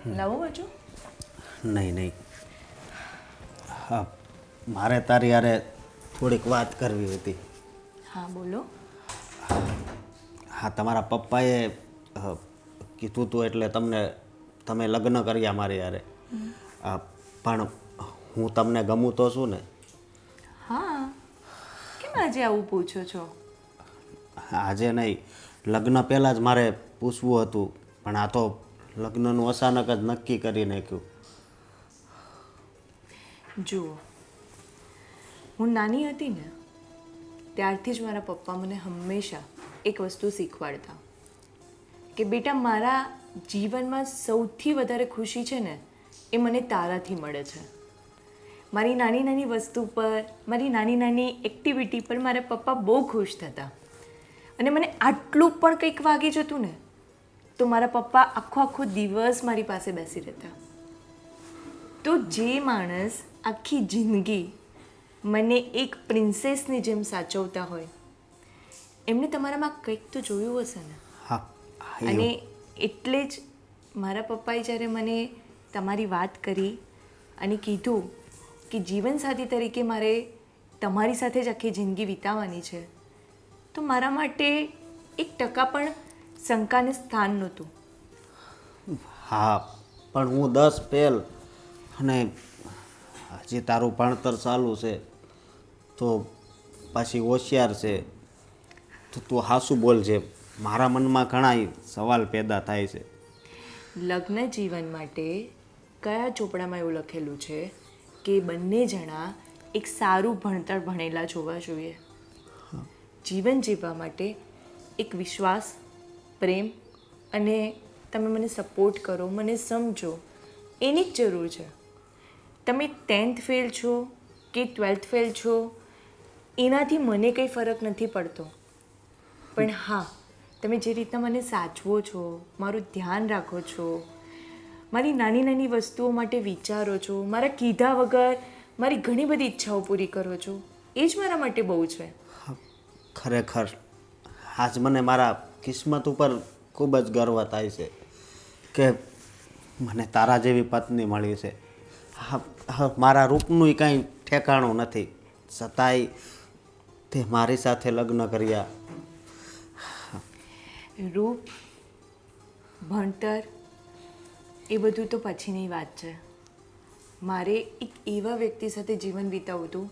લાવો હજુ? નહીં નહીં, હા મારે તારી યારે થોડીક વાત કરવી હતી. હા બોલો. હા તમારા પપ્પાએ કીધું હતું એટલે તમે લગ્ન કર્યા મારી યારે. પણ હું તમને ગમું તો છું ને? હા, કેમ આજે આવું પૂછો છો? આજે નહીં, લગ્ન પહેલાં જ મારે પૂછવું હતું, પણ આ તો લગ્નનું અચાનક જ નક્કી કરી નાખ્યું. જુઓ, હું નાની હતી ને ત્યારથી જ મારા પપ્પા મને હંમેશા એક વસ્તુ શીખવાડતા કે બેટા, મારા જીવનમાં સૌથી વધારે ખુશી છે ને એ મને તારાથી મળે છે. મારી નાની નાની વસ્તુ પર, મારી નાની નાની એક્ટિવિટી પર મારા પપ્પા બહુ ખુશ થતા. અને મને આટલું પણ કંઈક વાગી જતું ને તો મારા પપ્પા આખો આખો દિવસ મારી પાસે બેસી રહેતા. તો જે માણસ આખી જિંદગી મને એક પ્રિન્સેસની જેમ સાચવતા હોય એમને તમારામાં કંઈક તો જોયું હશે ને. હા, અને એટલે જ મારા પપ્પાએ જ્યારે મને તમારી વાત કરી અને કીધું કે જીવનસાથી તરીકે મારે તમારી સાથે જ આખી જિંદગી વિતાવવાની છે, તો મારા માટે 1% પણ શંકાને સ્થાન નહોતું. હા, પણ હું 10 ફેલ અને હજી તારું ભણતર ચાલુ છે, તો પાછી હોશિયાર છે, તો તું હાસું બોલજે. મારા મનમાં ઘણા સવાલ પેદા થાય છે. લગ્ન જીવન માટે કયા ચોપડામાં એવું લખેલું છે કે બંને જણા એક સારું ભણતર ભણેલા જોવા જોઈએ? જીવન જીવવા માટે એક વિશ્વાસ, પ્રેમ અને તમે મને સપોર્ટ કરો, મને સમજો, એની જ જરૂર છે. તમે 10th ફેલ છો કે 12th ફેલ છો એનાથી મને કંઈ ફરક નથી પડતો. પણ હા, તમે જે રીતના મને સાચવો છો, મારું ધ્યાન રાખો છો, મારી નાની નાની વસ્તુઓ માટે વિચારો છો, મારા કીધા વગર મારી ઘણી બધી ઈચ્છાઓ પૂરી કરો છો, એ જ મારા માટે બહુ છે. ખરેખર આજ મને મારા કિસ્મત ઉપર ખૂબ જ ગર્વ થાય છે કે મને તારા જેવી પત્ની મળી છે. મારા રૂપનું કાંઈ ઠેકાણું નથી, છતાંય તે મારી સાથે લગ્ન કર્યા. રૂપ, ભણતર એ બધું તો પછીની વાત છે. મારે એક એવા વ્યક્તિ સાથે જીવન વિતાવવું હતું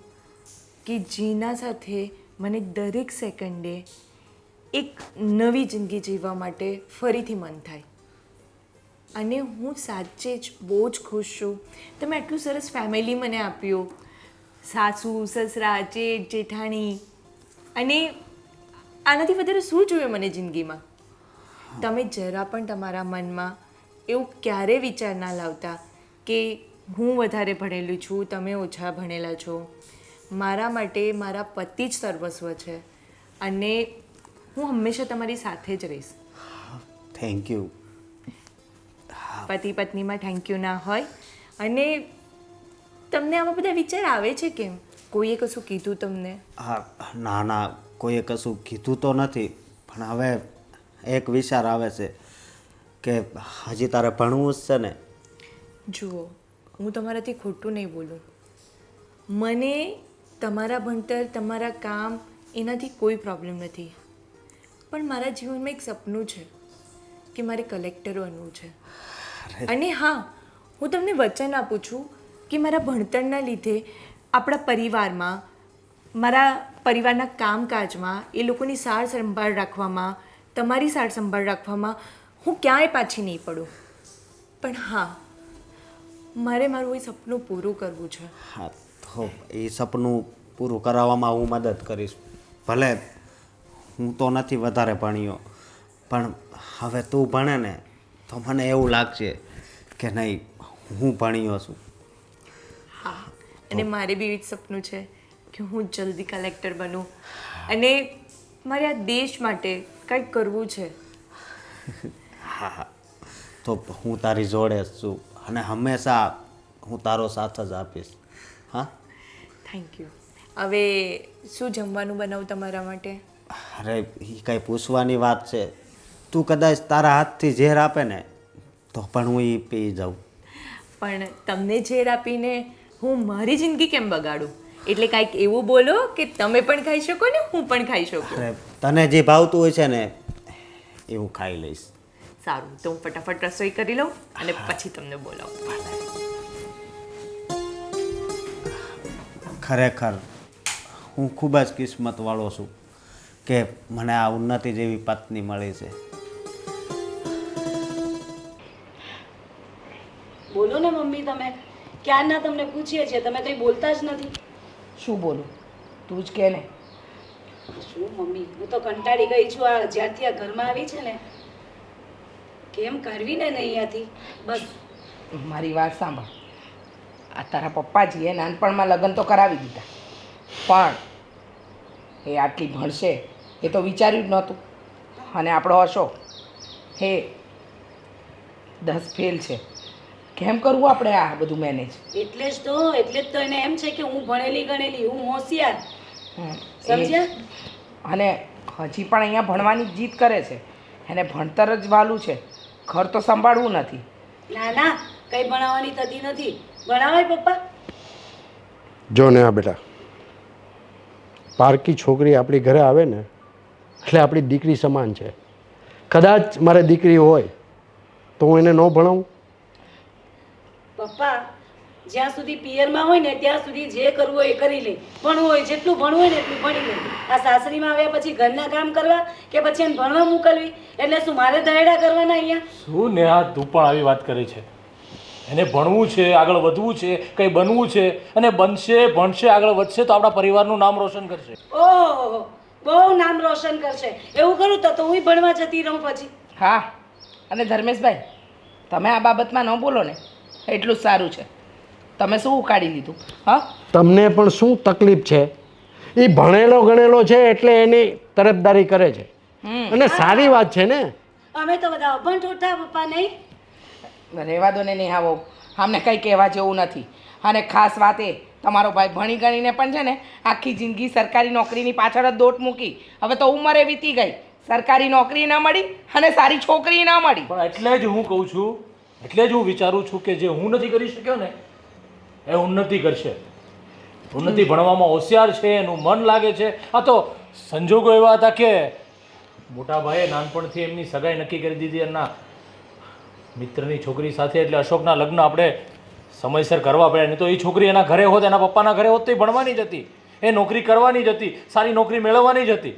કે જેના સાથે મને દરેક સેકન્ડે એક નવી જિંદગી જીવવા માટે ફરીથી મન થાય. અને હું સાચે જ બહુ જ ખુશ છું. તમે આટલું સરસ ફેમિલી મને આપ્યું, સાસુ, સસરા, જેઠ, જેઠાણી, અને આનાથી વધારે શું જોઈએ મને જિંદગીમાં? તમે જરા પણ તમારા મનમાં એવું ક્યારે વિચાર ના લાવતા કે હું વધારે ભણેલી છું, તમે ઓછા ભણેલા છો. મારા માટે મારા પતિ જ સર્વસ્વ છે અને હું હંમેશા તમારી સાથે જ રહીશ. Thank you. પતિ પત્નીમાં થેન્ક યુ ના હોય. અને તમને આવા બધા વિચાર આવે છે કેમ? કોઈએ કશું કીધું તમને? હા, ના ના, કોઈએ કશું કીધું તો નથી, પણ હવે એક વિચાર આવે છે કે હજી તારે ભણવું જ છે ને. જુઓ, હું તમારાથી ખોટું નહીં બોલું. મને તમારા ભણતર, તમારા કામ એનાથી કોઈ પ્રોબ્લેમ નથી. પણ મારા જીવનમાં એક સપનું છે કે મારે કલેક્ટર બનવું છે. અને હા, હું તમને વચન આપું છું કે મારા ભણતરના લીધે આપણા પરિવારમાં, મારા પરિવારના કામકાજમાં, એ લોકોની સાર સંભાળ રાખવામાં, તમારી સાર સંભાળ રાખવામાં હું ક્યાંય પાછી નહીં પડું. પણ હા, મારે મારું એ સપનું પૂરું કરવું છે. હા, તો એ સપનું પૂરું કરાવવામાં હું મદદ કરીશ. ભલે હું તો નથી વધારે ભણ્યો, પણ હવે તું ભણે ને તો મને એવું લાગશે કે નહીં, હું ભણ્યો છું. હા, અને મારે બી એ જ સપનું છે કે હું જલ્દી કલેક્ટર બનું અને મારે આ દેશ માટે કંઈક કરવું છે. હા હા, તો હું તારી જોડે જ છું અને હંમેશા હું તારો સાથ જ આપીશ. હા, થેન્ક યુ. હવે શું જમવાનું બનાવું તમારા માટે? અરે એ કાંઈ પૂછવાની વાત છે? તું કદાચ તારા હાથથી ઝેર આપે ને તો પણ હું એ પી જાઉં. પણ તમને ઝેર આપીને હું મારી જિંદગી કેમ બગાડું? એટલે કાંઈક એવું બોલો કે તમે પણ ખાઈ શકો ને હું પણ ખાઈ શકું. અરે તને જે ભાવતું હોય છે ને એવું ખાઈ લઈશ. સારું, તો હું ફટાફટ રસોઈ કરી લઉં અને પછી તમને બોલાવું. ખરેખર હું ખૂબ જ કિસ્મતવાળો છું કે મને આ ઉન્નતિ જેવી પત્ની મળી છે. બોલો ને મમ્મી, તમે ક્યારના તમને પૂછીએ છીએ, તમે કંઈ બોલતા જ નથી. શું બોલું? તું જ કે ને. શું મમ્મી, હું તો કંટાળી ગઈ છું આ જ્યારથી આ ઘરમાં આવી છે ને. કેમ કરવી ને અહીંયાથી બસ. મારી વાત સાંભળ. આ તારા પપ્પાજીએ નાનપણમાં લગ્ન તો કરાવી દીધા, પણ એ આટલી ભણશે એ તો વિચાર્યું જ નહોતું. અને આપણો અશોક હે 10 ફેલ છે. કેમ કરવું આપણે આ બધું મેનેજ? એટલે જ તો એને એમ છે કે હું ભણેલી ગણેલી, હું હોશિયાર. સમજ્યા? અને હજી પણ અહીંયા ભણવાની જ જીદ કરે છે. એને ભણતર જ વાલું છે, ઘર તો સંભાળવું નથી. ના ના, કંઈ ભણાવવાની થતી નથી. ભણાવાય પપ્પા? જો ને આ બેટા, પારકી છોકરી આપણી ઘરે આવે ને એટલે આપણી દીકરી સમાન છે. કદાચ મારે દીકરી હોય તો હું એને ન ભણાવું? પપ્પા, જ્યાં સુધી પિયરમાં હોય ને ત્યાં સુધી જે કરવું હોય એ કરી લે. ભણવું હોય જેટલું ભણવું હોય ને એટલું ભણી લે. આ સાસરીમાં આવ્યા પછી ઘરના કામ કરવા કે પછી એને ભણવા મોકલવી, એટલે શું મારે ધાયડા કરવાના અહીંયા? શું નેહા, તું પણ આવી વાત કરી છે? એને ભણવું છે, આગળ વધવું છે, કંઈ બનવું છે, અને બનશે, ભણશે, આગળ વધશે તો આપણા પરિવારનું નામ રોશન કરશે. ઓહો, બહુ નામ રોશન કરશે. એવું કરું તો હું ભણવા જતી રહું પછી. હા, અને ધર્મેશભાઈ, તમે આ બાબતમાં ન બોલો ને એટલું જ સારું છે. તમે શું ઉકાળી લીધું? હા, તમને પણ શું તકલીફ છે? એ ભણેલો ગણેલો છે એટલે એની તરફદારી કરે છે, અને સારી વાત છે ને. અમે તો બધા અભણ ઠોઠા પપ્પા, નહીં? રહેવા દો ને નેહા વહુ, અમને કંઈ કહેવા જેવું નથી. અને ખાસ વાત એ, તમારો ભાઈ ભણી ગણીને પણ છે ને આખી જિંદગી સરકારી નોકરીની પાછળ જ દોટ મૂકી. હવે તો ઉંમરે વીતી ગઈ, સરકારી નોકરી ન મળી અને સારી છોકરી ન મળી. પણ એટલે જ હું કહું છું, એટલે જ હું વિચારું છું કે જે હું નથી કરી શક્યો ને એ ઉન્નતિ કરશે. ઉન્નતિ ભણવામાં હોશિયાર છે, એનું મન લાગે છે. આ તો સંજોગો એવા હતા કે મોટા ભાઈએ નાનપણથી એમની સગાઈ નક્કી કરી દીધી એમના મિત્રની છોકરી સાથે, એટલે અશોકના લગ્ન આપણે સમયસર કરવા પડ્યા. નહીં તો એ છોકરી એના ઘરે હોત, એના પપ્પાના ઘરે હોત તો એ ભણવાની જ હતી, એ નોકરી કરવાની જ હતી, સારી નોકરી મેળવવાની જ હતી.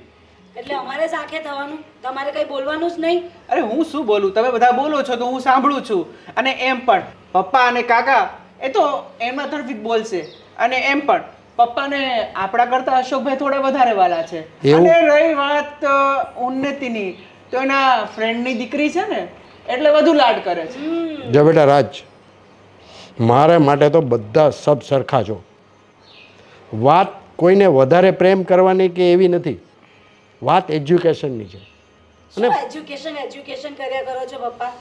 એટલે અમારે સાખે થવાનું, તમારે કંઈ બોલવાનું જ નહીં. અરે હું શું બોલું, તમે બધા બોલો છો તો હું સાંભળું છું. અને એમ પણ પપ્પા અને કાકા એ તો એમના તરફથી જ બોલશે. અને એમ પણ પપ્પાને આપણા કરતા અશોકભાઈ થોડા વધારે વાલા છે. અને રહી વાત ઉન્નતિની, તો એના ફ્રેન્ડની દીકરી છે ને એટલે વધુ લાડ કરે છે. જો બેટા રાજ, મારે માટે તો બધા સબ સરખા છો. વાત કોઈને વધારે પ્રેમ કરવાની કે એવી નથી, વાત એજ્યુકેશનની છે. શું એજ્યુકેશન કર્યા કરો છો પપ્પા?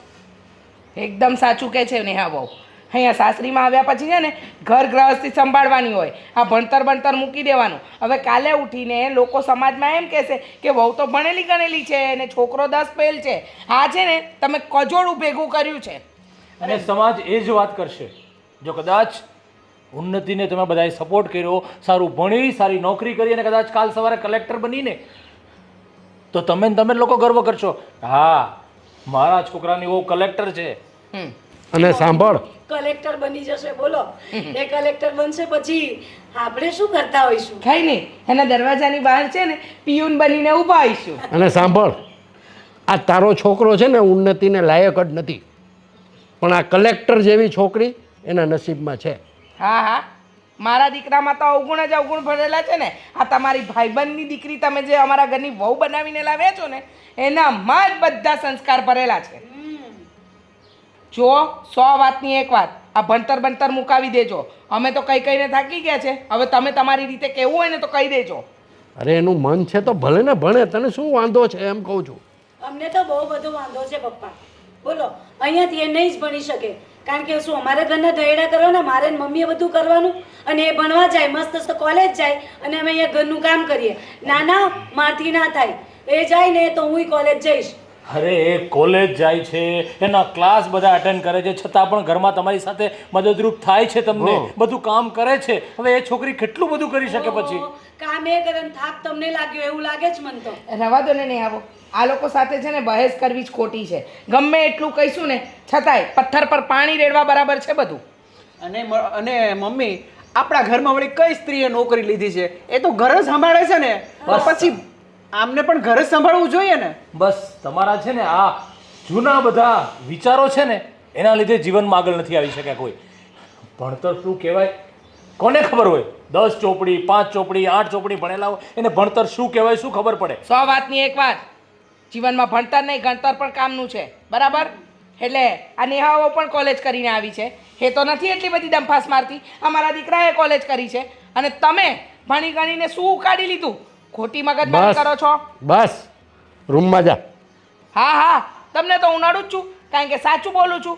એકદમ સાચું કહે છે નેહા વહુ. અહીંયા સાસરીમાં આવ્યા પછી છે ને ઘર ગૃહસ્થી સંભાળવાની હોય, આ ભણતર મૂકી દેવાનું. હવે કાલે ઉઠીને લોકો સમાજમાં એમ કહેશે કે વહુ તો ભણેલી ગણેલી છે અને છોકરો 10 ફેલ છે. આ છે ને તમે કજોડું ભેગું કર્યું છે. અને સમાજ એ જ વાત કરશે. જો કદાચ ઉન્નતિને તમે બધાએ સપોર્ટ કર્યો, સારું ભણી, સારી નોકરી કરી અને કદાચ કાલ સવારે કલેક્ટર બનીને, તો તમે લોકો ગર્વ કરશો, હા મારા છોકરાની બહુ કલેક્ટર છે. અને સાંભળ, કલેક્ટર બની જશે, બોલો. એ કલેક્ટર બનશે પછી આપણે શું કરતા હોઈશું? કઈ નહીં, એના દરવાજાની બહાર છે ને પિયુન બનીને ઊભા આવીશું. અને સાંભળ, આ તારો છોકરો છે ને ઉન્નતિને લાયક જ નથી, પણ આ કલેક્ટર જેવી છોકરી એના નસીબમાં છે. હા હા, મારા દીકરામાં તો અવગુણ જ અવગુણ ભરેલા છે ને. આ તમારી ભાઈબંધની દીકરી તમે જે અમારા ઘરની વહુ બનાવીને લાવ્યા છો ને એનામાં જ બધા સંસ્કાર ભરેલા છે. જો 100 વાતની એક વાત, આ ભણતર મુકાવી દેજો. અમે તો કઈ કઈને થાકી ગયા છે, હવે તમે તમારી રીતે કહેવું હોય ને તો કહી દેજો. અરે એનું મન છે તો ભલે ને ભણે, તને શું વાંધો છે એમ કહું છું. અમને તો બહુ બધો વાંધો છે પપ્પા. બોલો, અહીંયાથી એ નહીં જ ભણી શકે, કારણ કે શું અમારા ઘરના ઢૈડા કરવાના, મારે ને મમ્મીએ બધું કરવાનું. અને એ ભણવા જાય, મસ્ત કોલેજ જાય અને અમે અહીંયા ઘરનું કામ કરીએ. ના ના, મારથી ના થાય. એ જાય ને તો હું કોલેજ જઈશ. અરે એ કોલેજ જાય છે, એના ક્લાસ બધા અટેન્ડ કરે છે, છતાં પણ ઘરમાં તમારી સાથે મદદરૂપ થાય છે, તમને બધું કામ કરે છે. હવે એ છોકરી કેટલું બધું કરી શકે પછી? કામ એ કરે ને થાક તમને લાગ્યો એવું લાગે જ મને તો. રવા દો ને નહીં આવો. આ લોકો સાથે છે ને બહેસ કરવી જ ખોટી છે. ગમે એટલું કહીશું ને છતાંય પથ્થર પર પાણી રેડવા બરાબર છે બધું. અને મમ્મી, આપણા ઘરમાં વળી કઈ સ્ત્રીએ નોકરી લીધી છે? એ તો ઘર જ સંભાળે છે ને, તો પછી આમને પણ ઘર જ સંભાળવું જોઈએ ને. બસ તમારા છે ને આ જૂના બધા વિચારો છે ને એના લીધે જીવનમાં આગળ નથી આવી શક્યા કોઈ. ભણતર શું કહેવાય કોને ખબર હોય? 10 ચોપડી 5 ચોપડી 8 ચોપડી ભણેલા હોય એને ભણતર શું કહેવાય શું ખબર પડે? 100 વાતની એક વાત, જીવનમાં ભણતર નહીં ગણતર પણ કામનું છે, બરાબર? એટલે આ નેહાઓ પણ કોલેજ કરીને આવી છે, એ તો નથી એટલી બધી દંફાસ મારતી. અમારા દીકરાએ કોલેજ કરી છે અને તમે ભણી ગણીને શું ઉકાળી લીધું? ખોટી મગજમારી કરો છો. બસ રૂમમાં જા. હા હા, તમને તો હું નડું જ છું, કારણ કે સાચું બોલું છું.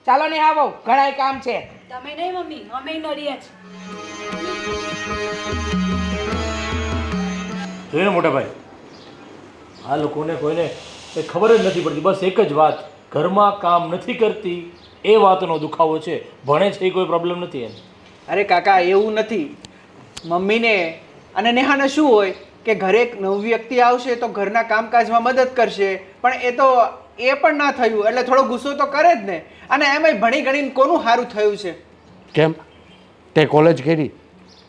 ચાલો નેહા બહુ ઘણાય કામ છે. તમે નહીં મમ્મી, અમે નડિયા જ. જોયું ને મોટા ભાઈ, આ લોકોને કોઈને કંઈ ખબર જ નથી પડતી. બસ એક જ વાત, ઘરમાં કામ નથી કરતી એ વાતનો દુખાવો છે. ભણે છે એ કોઈ પ્રોબ્લેમ નથી એને. અરે કાકા, એવું નથી. મમ્મીને અને નેહાને શું હોય કે ઘરે એક નવી વ્યક્તિ આવશે તો ઘરના કામકાજમાં મદદ કરશે, પણ એ પણ ના થયું એટલે થોડો ગુસ્સો તો કરે જ ને. અને એમાંય ભણી ગણીને કોનું સારું થયું છે? કેમ તે કોલેજ કરી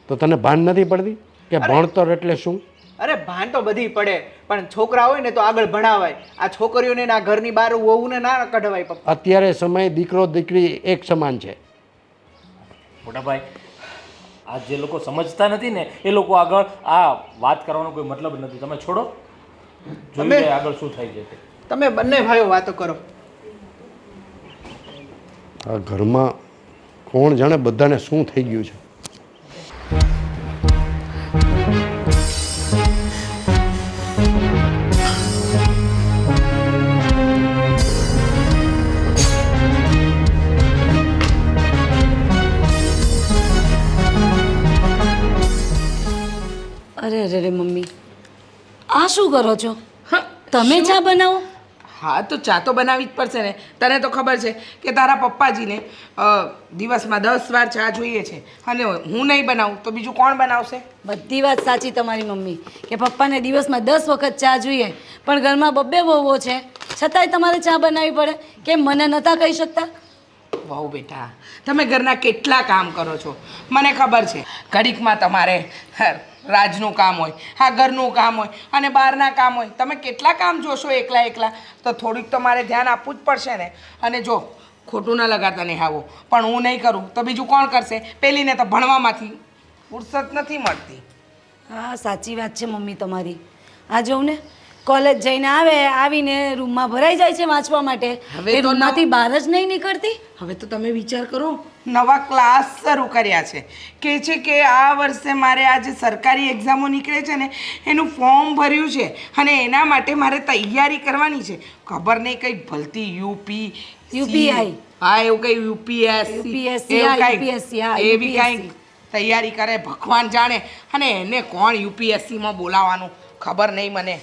તો તને ભાન નથી પડતી કે ભણતર એટલે શું? અરે ભાન તો બધી પડે, પણ છોકરા હોય ને તો આગળ ભણાવાય. આ છોકરીઓને ના ઘરની બહાર વહુને ના કઢવાય. પપ્પા, અત્યારે સમય દીકરો દીકરી એક સમાન છે. મોટા ભાઈ, આ જે લોકો સમજતા નથી ને એ લોકો આગળ આ વાત કરવાનો કોઈ મતલબ નથી. તમે છોડો, જોઈએ આગળ શું થાય છે. તમે બંને ભાઈઓ વાતો કરો. આ ઘરમાં કોણ જાણે બધાને શું થઈ ગયું છે. અરે મમ્મી, આ શું કરો છો? તમે ચા બનાવો? હા તો ચા તો બનાવવી જ પડશે ને. તને તો ખબર છે કે તારા પપ્પાજીને દિવસમાં 10 વાર ચા જોઈએ છે, અને હું નહીં બનાવું તો બીજું કોણ બનાવશે? બધી વાત સાચી તમારી મમ્મી કે પપ્પાને દિવસમાં 10 વખત ચા જોઈએ, પણ ઘરમાં બબ્બે વહુઓ છે છતાંય તમારે ચા બનાવવી પડે. કેમ મને નહોતા કહી શકતા? વહુ બેટા, તમે ઘરના કેટલા કામ કરો છો મને ખબર છે. ઘડીકમાં તમારે રાજનું કામ હોય, હા ઘરનું કામ હોય અને બહારના કામ હોય. તમે કેટલા કામ જોશો એકલા? તો થોડીક તો મારે ધ્યાન આપવું જ પડશે ને. અને જો ખોટું ન લગાતા નહીં આવો, પણ હું નહીં કરું તો બીજું કોણ કરશે? પેલીને તો ભણવામાંથી ફુરસત નથી મળતી. હા સાચી વાત છે મમ્મી તમારી. આ જોઉં ને, કોલેજ જઈને આવીને રૂમમાં ભરાઈ જાય છે વાંચવા માટે. હવે એ તો રૂમમાંથી બહાર જ નહીં નીકળતી. હવે તો તમે વિચાર કરો, નવા ક્લાસ શરૂ કર્યા છે. કે છે કે આ વર્ષે મારે આ જે સરકારી એક્ઝામો નીકળે છે ને એનું ફોર્મ ભર્યું છે અને એના માટે મારે તૈયારી કરવાની છે. ખબર નહીં કઈ ભલતી UPI. હા એવું કઈ UPSC એવી કઈ તૈયારી કરે ભગવાન જાણે. અને એને કોણ UPSCમાં બોલાવવાનું ખબર નહીં મને.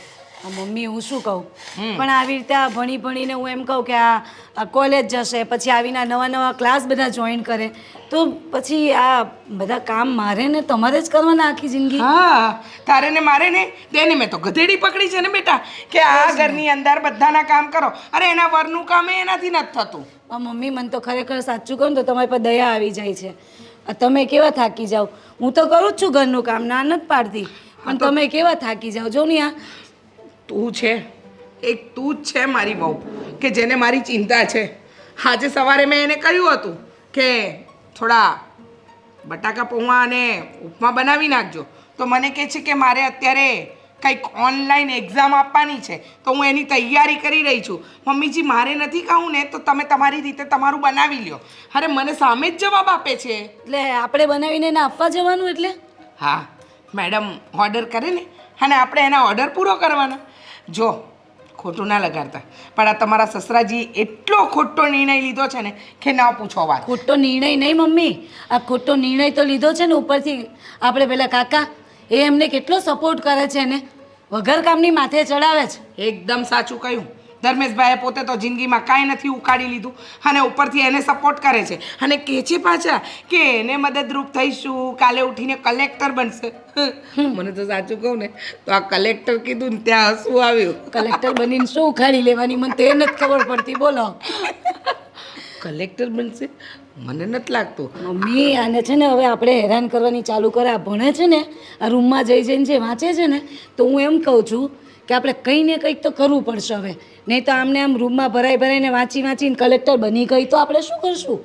મમ્મી હું શું કહું, પણ આવી રીતે આ ભણીને હું એમ કહું કે આ કોલેજ જશે, પછી આવીને નવા ક્લાસ બધા જોઈન કરે, તો પછી આ બધા કામ મારે ને તમારે જ કરવાના આખી જિંદગી. હા, તારે ને મારે ને તેને મેં તો ગધેડી પકડી છે ને બેટા કે આ ઘરની અંદર બધાના કામ કરો. અરે એના વરનું કામ એનાથી નથી થતું. મમ્મી મને તો ખરેખર સાચું કહું તો તમારી પર દયા આવી જાય છે. તમે કેવા થાકી જાઓ. હું તો કરું જ છું ઘરનું કામ, ના નથી પાડતી, પણ તમે કેવા થાકી જાઓ. જો ને આ તું છે, એક તું જ છે મારી બહુ કે જેને મારી ચિંતા છે. આજે સવારે મેં એને કહ્યું હતું કે થોડા બટાકા પૌવા અને ઉપમા બનાવી નાખજો, તો મને કહે છે કે મારે અત્યારે કંઈક ઓનલાઈન એક્ઝામ આપવાની છે તો હું એની તૈયારી કરી રહી છું. મમ્મીજી મારે નથી કહું ને તો તમે તમારી રીતે તમારું બનાવી લ્યો. અરે મને સામે જ જવાબ આપે છે. એટલે આપણે બનાવીને એને આપવા જવાનું? એટલે હા, મેડમ ઓર્ડર કરે ને અને આપણે એના ઓર્ડર પૂરો કરવાના. જો ખોટું ના લગાડતા, પણ આ તમારા સસરાજી એટલો ખોટો નિર્ણય લીધો છે ને કે ના પૂછો વાત. ખોટો નિર્ણય નહીં મમ્મી, આ ખોટો નિર્ણય તો લીધો છે ને ઉપરથી આપણે પેલા કાકા, એ એમને કેટલો સપોર્ટ કરે છે ને વગર કામની માથે ચડાવે છે. એકદમ સાચું કહ્યું. ધર્મેશભાઈએ પોતે તો જિંદગીમાં કાંઈ નથી ઉકાળી લીધું અને ઉપરથી એને સપોર્ટ કરે છે અને કહે છે પાછા કે એને મદદરૂપ થઈશું, કાલે ઉઠીને કલેક્ટર બનશે. મને તો સાચું કહું ને તો આ કલેક્ટર કીધું ને ત્યાં હસવું આવ્યું. કલેક્ટર બનીને શું ઉખાડી લેવાની મને તો એ નથી ખબર પડતી. બોલો કલેક્ટર બનશે મને નથી લાગતું. મમ્મી આને છે ને હવે આપણે હેરાન કરવાની ચાલુ કરે. આ ભણે છે ને, આ રૂમમાં જઈને જે વાંચે છે ને, તો હું એમ કહું છું કે આપણે કંઈ ને કંઈક તો કરવું પડશે હવે. નહીં તો આમને આમ રૂમમાં ભરાઈને વાંચીને કલેક્ટર બની ગઈ તો આપણે શું કરશું?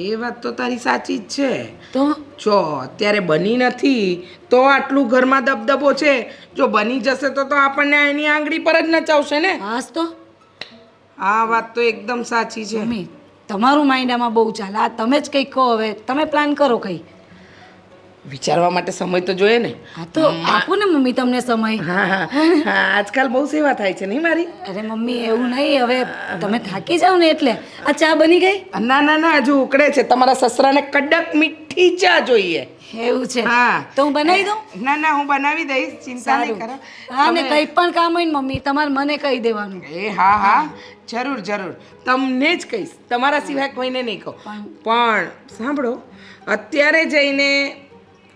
એ વાત તો તારી સાચી જ છે. તો જો અત્યારે બની નથી તો આટલું ઘરમાં દબદબો છે. જો બની જશે તો આપણને એની આંગળી પર જ નચાવશે ને. હાસ તો આ વાત તો એકદમ સાચી છે. મમ્મી તમારું માઇન્ડ આમાં બહુ ચાલે. આ તમે જ કંઈક કહો, હવે તમે પ્લાન કરો કંઈ. વિચારવા માટે સમય તો જોઈએ ને. હા તો આપો ને મમ્મી તમને સમય. હા હા હા, આજકાલ બહુ સેવા થાય છે નહીં મારી? અરે મમ્મી એવું નહીં, હવે તમે થાકી જાઓ ને એટલે. આ ચા બની ગઈ? ના ના ના, હજુ ઉકળે છે. તમારા સસરાને કડક મીઠી ચા જોઈએ. એવું છે? હા તો હું બનાવી દઉં? ના ના, હું બનાવી દઈશ, ચિંતા નહીં કરો. હા ને કંઈ પણ કામ હોય ને મમ્મી તમારે મને કહી દેવાનું. એ હા હા, જરૂર જરૂર, તમને જ કહીશ, તમારા સિવાય કોઈને નહીં કહું. પણ સાંભળો, અત્યારે જઈને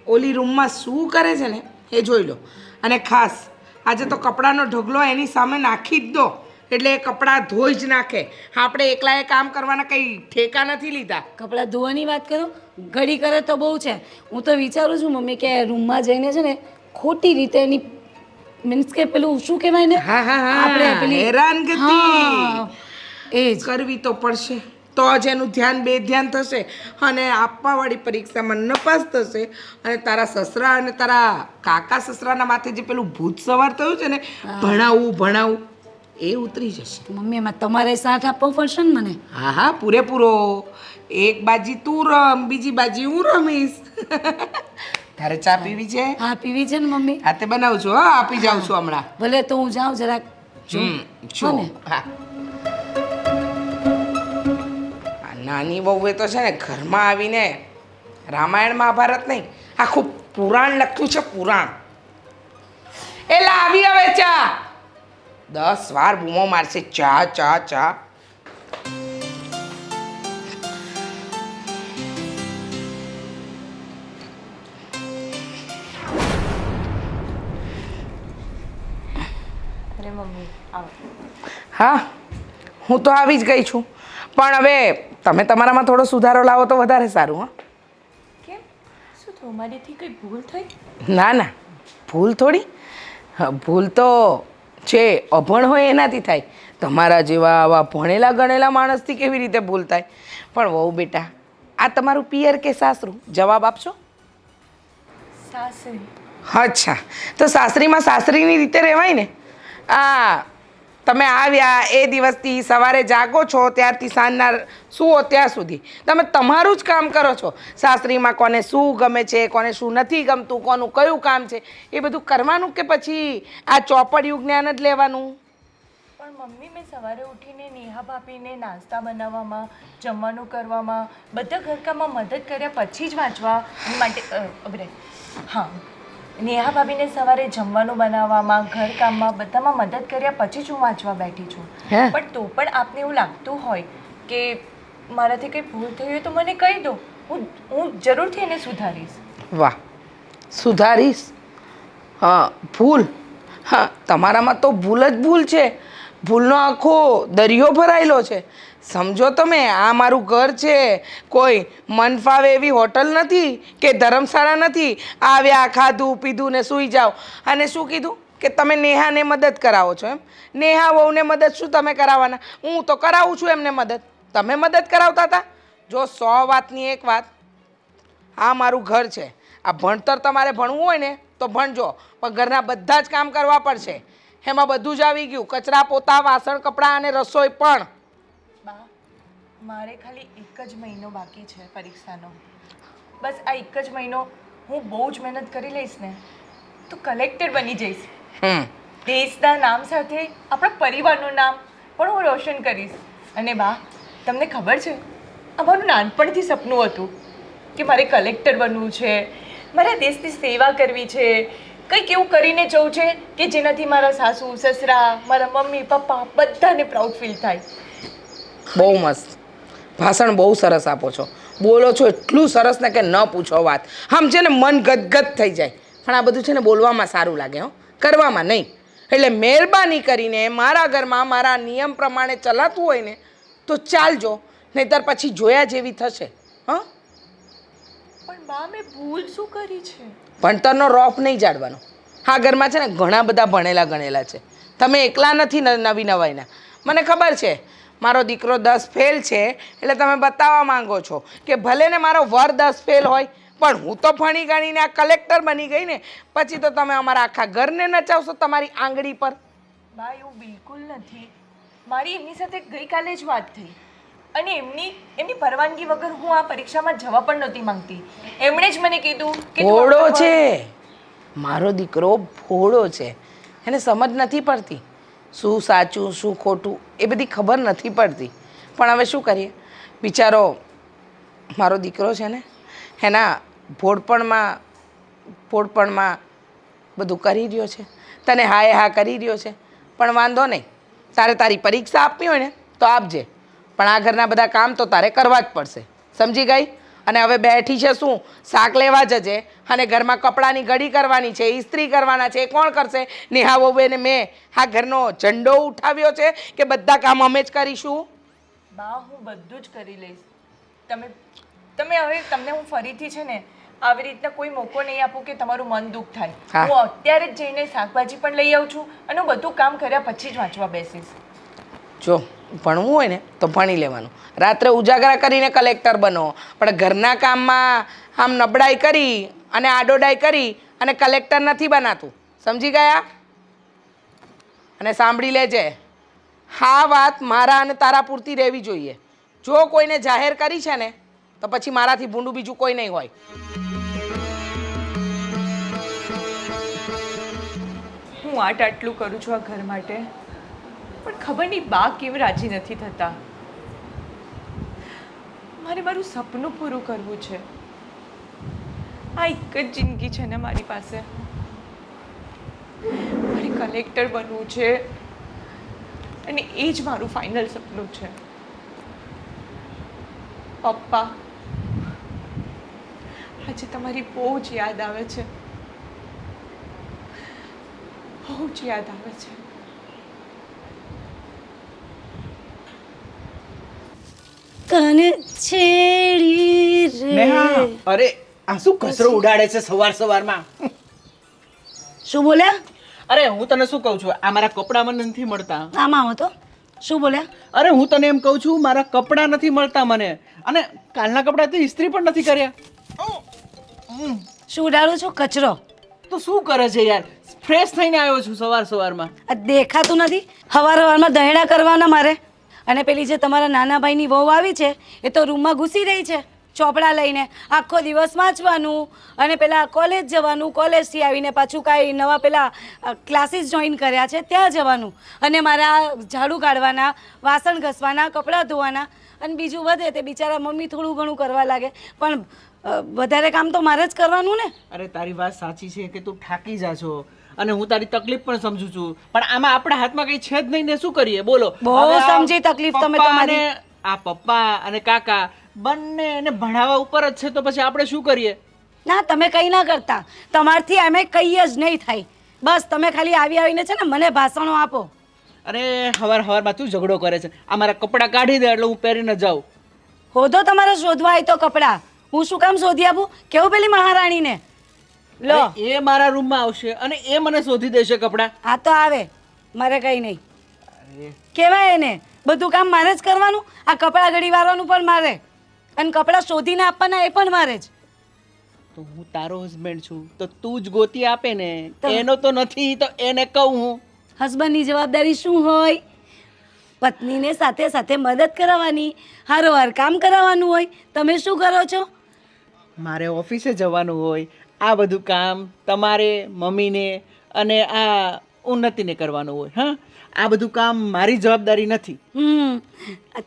ઓલી રૂમમાં શું કરે છે ને એ જોઈ લો. અને ખાસ આજે તો કપડાનો ઢગલો એની સામે નાખી જ દો, એટલે એ કપડાં ધોઈ જ નાખે. આપણે એકલાએ કામ કરવાના કંઈ ઠેકા નથી લીધા. કપડાં ધોવાની વાત કરો, ઘડી કરે તો બહુ છે. હું તો વિચારું છું મમ્મી કે રૂમમાં જઈને છે ને ખોટી રીતે એની મીન્સ કે પેલું શું કહેવાય ને, હા હા હા, આપણે પેલી હેરાનગતિ હા, એ જ કરવી તો પડશે. તો જ એનું ધ્યાન બેધ્યાન થશે અને આપવાવાળી પરીક્ષામાં નપાસ થશે. અને તારા સસરા અને તારા કાકા સસરાના માથે જે પેલું ભૂત સવાર થયું છે ને, ભણાવું એ ઉતરી જશે. મમ્મી એમાં તમારે સાથ આપવો પડશે ને મને. હા હા, પૂરેપૂરો. એક બાજી તું રમ, બીજી બાજી હું રમીશ. તારે ચા પીવી છે? હા પીવી છે ને મમ્મી. હાથે બનાવું છું. હા, આપી જાઉં છું હમણાં. ભલે તો હું જાઉં જરાક. જો હા, નાની વહુએ તો છે ને ઘરમાં આવીને રામાયણ મહાભારત નહીં, આખું પુરાણ લખ્યું છે, પુરાણ. એટલે આવી હવે ચા. 10 વાર બૂમો મારશે, ચા ચા ચા. અરે મમ્મી આવો. હા, હું તો આવી જ ગઈ છું, પણ હવે તમે તમારામાં થોડો સુધારો લાવો તો વધારે સારું. હા, કેમ? શું થયું? મારીથી કંઈ ભૂલ થઈ? ના ના, ભૂલ થોડી. ભૂલ તો છે અભણ હોય એનાથી થાય. તમારા જેવા આવા ભણેલા ગણેલા માણસથી કેવી રીતે ભૂલ થાય? પણ વહુ બેટા, આ તમારું પિયર કે સાસરું? જવાબ આપશો. સાસરી. અચ્છા, તો સાસરીમાં સાસરીની રીતે રહેવાય ને. તમે આવ્યા એ દિવસથી સવારે જાગો છો ત્યારથી સાંજના સૂવો ત્યાં સુધી તમે તમારું જ કામ કરો છો. સાસરીમાં કોને શું ગમે છે, કોને શું નથી ગમતું, કોનું કયું કામ છે, એ બધું કરવાનું કે પછી આ ચોપડિયું જ્ઞાન જ લેવાનું? પણ મમ્મી મેં સવારે ઉઠીને નેહા ભાભીને નાસ્તા બનાવવામાં, જમવાનું કરવામાં, બધા ઘરકામમાં મદદ કર્યા પછી જ વાંચવા માટે હા, નેહા ભાભીને સવારે જમવાનું બનાવવામાં, ઘરકામમાં બધામાં મદદ કર્યા પછી જ હું વાંચવા બેઠી છું. પણ તો પણ આપને એવું લાગતું હોય કે મારાથી કંઈ ભૂલ થઈ હોય તો મને કહી દો, હું જરૂરથી એને સુધારીશ. વાહ, સુધારીશ? હા, ભૂલ? હા, તમારામાં તો ભૂલ જ ભૂલ છે. ભૂલનો આખો દરિયો ભરાયેલો છે. સમજો તમે, આ મારું ઘર છે, કોઈ મન ફાવે એવી હોટલ નથી કે ધર્મશાળા નથી. આવ્યા, ખાધું પીધું ને સૂઈ જાઓ. અને શું કીધું કે તમે નેહાને મદદ કરાવો છો એમ? નેહા વહુને મદદ શું તમે કરાવવાના? હું તો કરાવું છું એમને મદદ. તમે મદદ કરાવતા હતા? જો 100 વાતની એક વાત, આ મારું ઘર છે. આ ભણતર તમારે ભણવું હોય ને તો ભણજો, પણ ઘરના બધા જ કામ કરવા પડશે. એમાં બધું જ આવી ગયું, કચરા પોતા, વાસણ કપડાં અને રસોઈ પણ. બા, મારે ખાલી 1 જ મહિનો બાકી છે પરીક્ષાનો. બસ આ 1 જ મહિનો હું બહુ જ મહેનત કરી લઈશ ને તો કલેક્ટર બની જઈશ. દેશના નામ સાથે આપણા પરિવારનું નામ પણ હું રોશન કરીશ. અને બા, તમને ખબર છે, અમારું નાનપણથી સપનું હતું કે મારે કલેક્ટર બનવું છે, મારે દેશની સેવા કરવી છે, કંઈક એવું કરીને જવું છે કે જેનાથી મારા સાસુ સસરા મારા મમ્મી પપ્પા બધાને પ્રાઉડ ફીલ થાય. બહુ મસ્ત ભાષણ બહુ સરસ આપો છો, બોલો છો એટલું સરસ ને કે ન પૂછો વાત. આમ છે ને મન ગદગદ થઈ જાય. પણ આ બધું છે ને બોલવામાં સારું લાગે હો, કરવામાં નહીં. એટલે મહેરબાની કરીને મારા ઘરમાં મારા નિયમ પ્રમાણે ચલાતું હોય ને તો ચાલજો, નહીંતર પછી જોયા જેવી થશે. હં પણ બા મેં ભૂલ શું કરી છે? ભણતરનો રોફ નહીં જાડવાનો. આ ઘરમાં છે ને ઘણા બધા ભણેલા ગણેલા છે, તમે એકલા નથી નવી નવાઈના. મને ખબર છે મારો દીકરો 10 ફેલ છે એટલે તમે બતાવવા માંગો છો કે ભલે ને મારો વર 10 ફેલ હોય, પણ હું તો ભણી ગણીને આ કલેક્ટર બની ગઈ ને, પછી તો તમે અમારા આખા ઘરને નચાવશો તમારી આંગળી પર. બા એવું બિલકુલ નથી. મારી એમની સાથે ગઈકાલે જ વાત થઈ અને એમની પરવાનગી વગર હું આ પરીક્ષામાં જવા પણ નહોતી માંગતી. એમણે જ મને કીધું કે તું ભોળો આ છે મારો દીકરો, ભોળો છે. એને સમજ નથી પડતી શું સાચું શું ખોટું એ બધી ખબર નથી પડતી. પણ હવે શું કરીએ, બિચારો મારો દીકરો છે ને એના ભોળપણમાં બધું કરી રહ્યો છે. તને હાય હા કરી રહ્યો છે, પણ વાંધો નહીં, તારે તારી પરીક્ષા આપવી હોય ને તો આપજે, પણ આ ઘરના બધા કામ તો તારે કરવા જ પડશે. સમજી ગઈ? અને હવે બેઠી છે શું, શાક લેવા જજે અને ઘરમાં કપડાની ઘડી કરવાની છે, ઇસ્ત્રી કરવાના છે. એ કોણ કરશે? નેહા વહુને મેં આ ઘરનો ઝંડો ઉઠાવ્યો છે કે બધા કામ અમે જ કરીશું? બા હું બધું જ કરી લઈશ. તમે હવે તમને હું ફરીથી છે ને આવી રીતના કોઈ મોકો નહીં આપું કે તમારું મન દુઃખ થાય. હા. હું અત્યારે જ જઈને શાકભાજી પણ લઈ આવું છું અને હું બધું કામ કર્યા પછી જ વાંચવા બેસીશ. જો ભણવું હોય ને તો ભણી લેવાનું, રાત્રે ઉજાગરા કરીને કલેક્ટર બનો, પણ ઘરના કામમાં આમ નબળાઈ કરી અને આડોડાઈ કરી અને કલેક્ટર નથી બનાતું. સમજી ગયા? અને સાંભળી લેજે, આ વાત મારા અને તારા પૂરતી રહેવી જોઈએ. જો કોઈને જાહેર કરી છે ને તો પછી મારાથી ભૂંડું બીજું કોઈ નહીં હોય. હું આટલું કરું છું આ ઘર માટે, પણ ખબર નહીં બા કેમ રાજી નથી થતા. મારે મારું સપનું પૂરું કરવું છે. આ એક જ જિંદગી છે ને મારી પાસે. મારે કલેક્ટર બનવું છે અને એ જ મારું ફાઇનલ સપનું છે. પપ્પા, આજે તમારી બહુ જ યાદ આવે છે, બહુ જ યાદ આવે છે. તને છેડી રે. નેહા, અરે આ શું કચરો ઉડાડે છે સવારમાં? શું બોલ્યા? અરે હું તને શું કહું છું, આ મારા કપડાં મને નથી મળતા. આમાં આવો તો શું બોલ્યા? અરે હું તને એમ કહું છું, મારા કપડાં નથી મળતા મને, અને કાલના કપડાં તો ઇસ્ત્રી પણ નથી કર્યા. શું ઉડાડો છો? કચરો. તો શું કરે છે યાર, ફ્રેશ થઈને આવ્યો છું સવારમાં. આ દેખાતું નથી? હવારમાં દહેડા કરવાના મારે. અને પેલી જે તમારા નાના ભાઈની વહુ આવી છે એ તો રૂમમાં ઘૂસી રહી છે ચોપડા લઈને, આખો દિવસ વાંચવાનું અને પેલા કોલેજ જવાનું, કોલેજથી આવીને પાછું કાંઈ નવા પેલા ક્લાસીસ જોઈન કર્યા છે ત્યાં જવાનું, અને મારા ઝાડુ કાઢવાના, વાસણ ઘસવાના, કપડાં ધોવાના, અને બીજું વધે તે બિચારા મમ્મી થોડું ઘણું કરવા લાગે, પણ વધારે કામ તો મારે જ કરવાનું ને. અરે તારી વાત સાચી છે કે તું થાકી જા છો, અને હું તારી તકલીફ પણ સમજુ છું, પણ આમાં આપણા હાથમાં કઈ છે જ નહીં ને શું કરીએ બોલો? બહુ હવે આ સમજી તકલીફ તમે પપ્પા તમારી. અને આ પપ્પા અને કાકા બંને એને ભણાવવા ઉપર જ છે, તો પછી આપણે શું કરીએ? ના, તમે કંઈ ના કરતા, તમારથી અમે કંઈ જ નહીં થાય. બસ તમે ખાલી આવીને છે ને મને ભાષણો આપો. અરે હવારમાં તું ઝઘડો કરે છે, આ મારા કપડાં કાઢી દે એટલે હું પહેરીને જાઉં. હોદો તમારે શોધવા હોય તો કપડાં હું શું કામ શોધી આપું? કેવું પેલી મહારાણીને લો. અરે એ મારા રૂમમાં આવશે અને એ મને શોધી દેશે કપડાં. આ તો આવે, મારે કંઈ નહીં કહેવાય એને. બધું કામ મારે જ કરવાનું, આ કપડાં ઘડી વારવાનું પણ મારે, અને કપડાં શોધીને આપવાના એ પણ મારે જ. તો હું તારો હસબન્ડ છું, તો તું જ ગોતી આપે ને. એનો તો નથી, તો એને કહું હું. હસબન્ડની જવાબદારી શું હોય? પત્નીને સાથે સાથે મદદ કરાવવાની, હારોહાર કામ કરાવવાનું હોય. તમે શું કરો છો? મારે ઓફિસે જવાનું હોય, આ બધું કામ તમારે મમ્મીને અને આ ઉન્નતિને કરવાનું હોય. હા, આ બધું કામ મારી જવાબદારી નથી.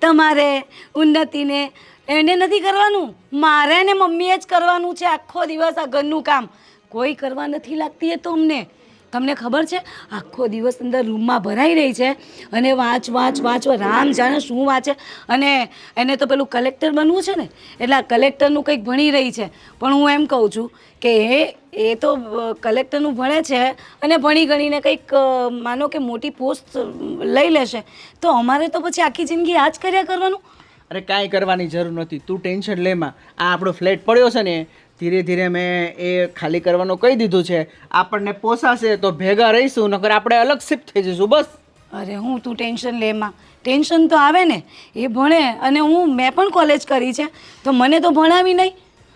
તમારે ઉન્નતિને એને નથી કરવાનું, મારે ને મમ્મીએ જ કરવાનું છે આખો દિવસ આ ઘરનું કામ. કોઈ કરવા નથી લાગતી એ તો અમને. તમને ખબર છે આખો દિવસ અંદર રૂમમાં ભરાઈ રહી છે અને વાંચ રામ જાણે શું વાંચે. અને એને તો પેલું કલેક્ટર બનવું છે ને એટલે આ કલેક્ટરનું કંઈક ભણી રહી છે. પણ હું એમ કહું છું કે એ તો કલેક્ટરનું ભણે છે અને ભણી ગણીને કંઈક માનો કે મોટી પોસ્ટ લઈ લેશે તો અમારે તો પછી આખી જિંદગી આ જ કર્યા કરવાનું. અરે કાંઈ કરવાની જરૂર નથી, તું ટેન્શન લેમાં. આ આપણો ફ્લેટ પડ્યો છે ને ધીરે ધીરે મેં એ ખાલી કરવાનું કહી દીધું છે. આપણને પોસાશે તો ભેગા રહીશું, નકર આપણે અલગ શિફ્ટ થઈ જઈશું બસ. અરે હું તું ટેન્શન લેમાં, ટેન્શન તો આવે ને. એ ભણે અને મેં પણ કોલેજ કરી છે તો મને તો ભણાવી નહીં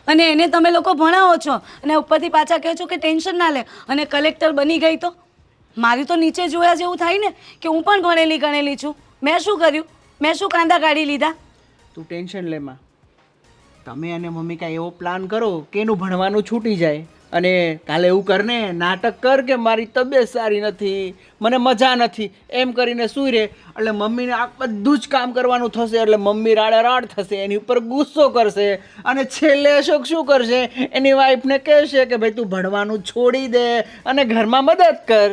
અને એને તમે લોકો ભણાવો છો અને ઉપરથી પાછા કહો છો કે ટેન્શન ના લે અને કલેક્ટર બની ગઈ તો મારી તો નીચે જોયા જેવું થાય ને કે હું પણ ભણેલી ગણેલી છું. મેં શું કર્યું? મેં શું કાંદા કાઢી લીધા? તું ટેન્શન લેમાં. તમે અને મમ્મી કાંઈ એવો પ્લાન કરો કે એનું ભણવાનું છૂટી જાય અને કાલે એવું કર ને નાટક કર કે મારી તબિયત સારી નથી, મને મજા નથી, એમ કરીને સૂઈ રહે. એટલે મમ્મીને આ બધું જ કામ કરવાનું થશે એટલે મમ્મી રાડે રાડ થશે, એની ઉપર ગુસ્સો કરશે અને છેલ્લે અશોક શું કરશે, એની વાઈફને કહેશે કે ભાઈ તું ભણવાનું છોડી દે અને ઘરમાં મદદ કર.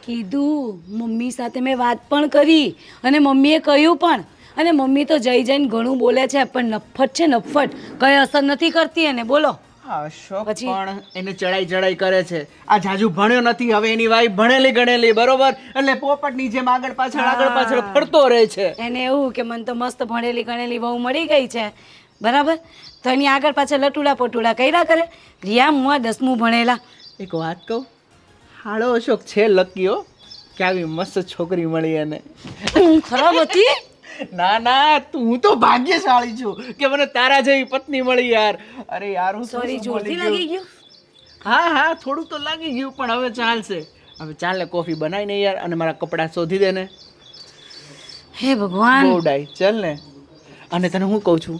કીધું મમ્મી સાથે મેં વાત પણ કરી અને મમ્મીએ કહ્યું પણ. અને મમ્મી તો જઈને ઘણું બોલે છે પણ નફ્ફટ છે નફ્ફટ, કઈ અસર નથી કરતી એને. બોલો અશોક પણ એને ચડાઈ કરે છે. આ જાજુ ભણ્યો નથી, હવે એની વાઈફ ભણેલી ગણેલી બરોબર, એટલે પોપટની જેમ આગળ પાછળ ફરતો રહે છે. એને એવું કે મને તો મસ્ત ભણેલી ગણેલી બહુ મળી ગઈ છે બરાબર, તો એની આગળ પાછળ લટુડા પોટુડા કર્યા કરે. રિયા મુઆ 10મું ભણેલા. એક વાત કહું, હાળો અશોક છે લકીઓ કે આવી મસ્ત છોકરી મળી એને. હું ખરાબ હતી? ના હું તો ભાગ્યશાળી છું કે મને તારા જેવી પત્ની મળી યાર. અરે યાર હું સોરી, જોરથી લાગી ગયું. હા થોડું તો લાગી ગયું પણ હવે ચાલશે. હવે ચાલ ને કોફી બનાવીને યાર અને મારા કપડાં શોધી દે ને. હે ભગવાન. બહુ ડાય ચાલ ને. અને તને હું કહું છું,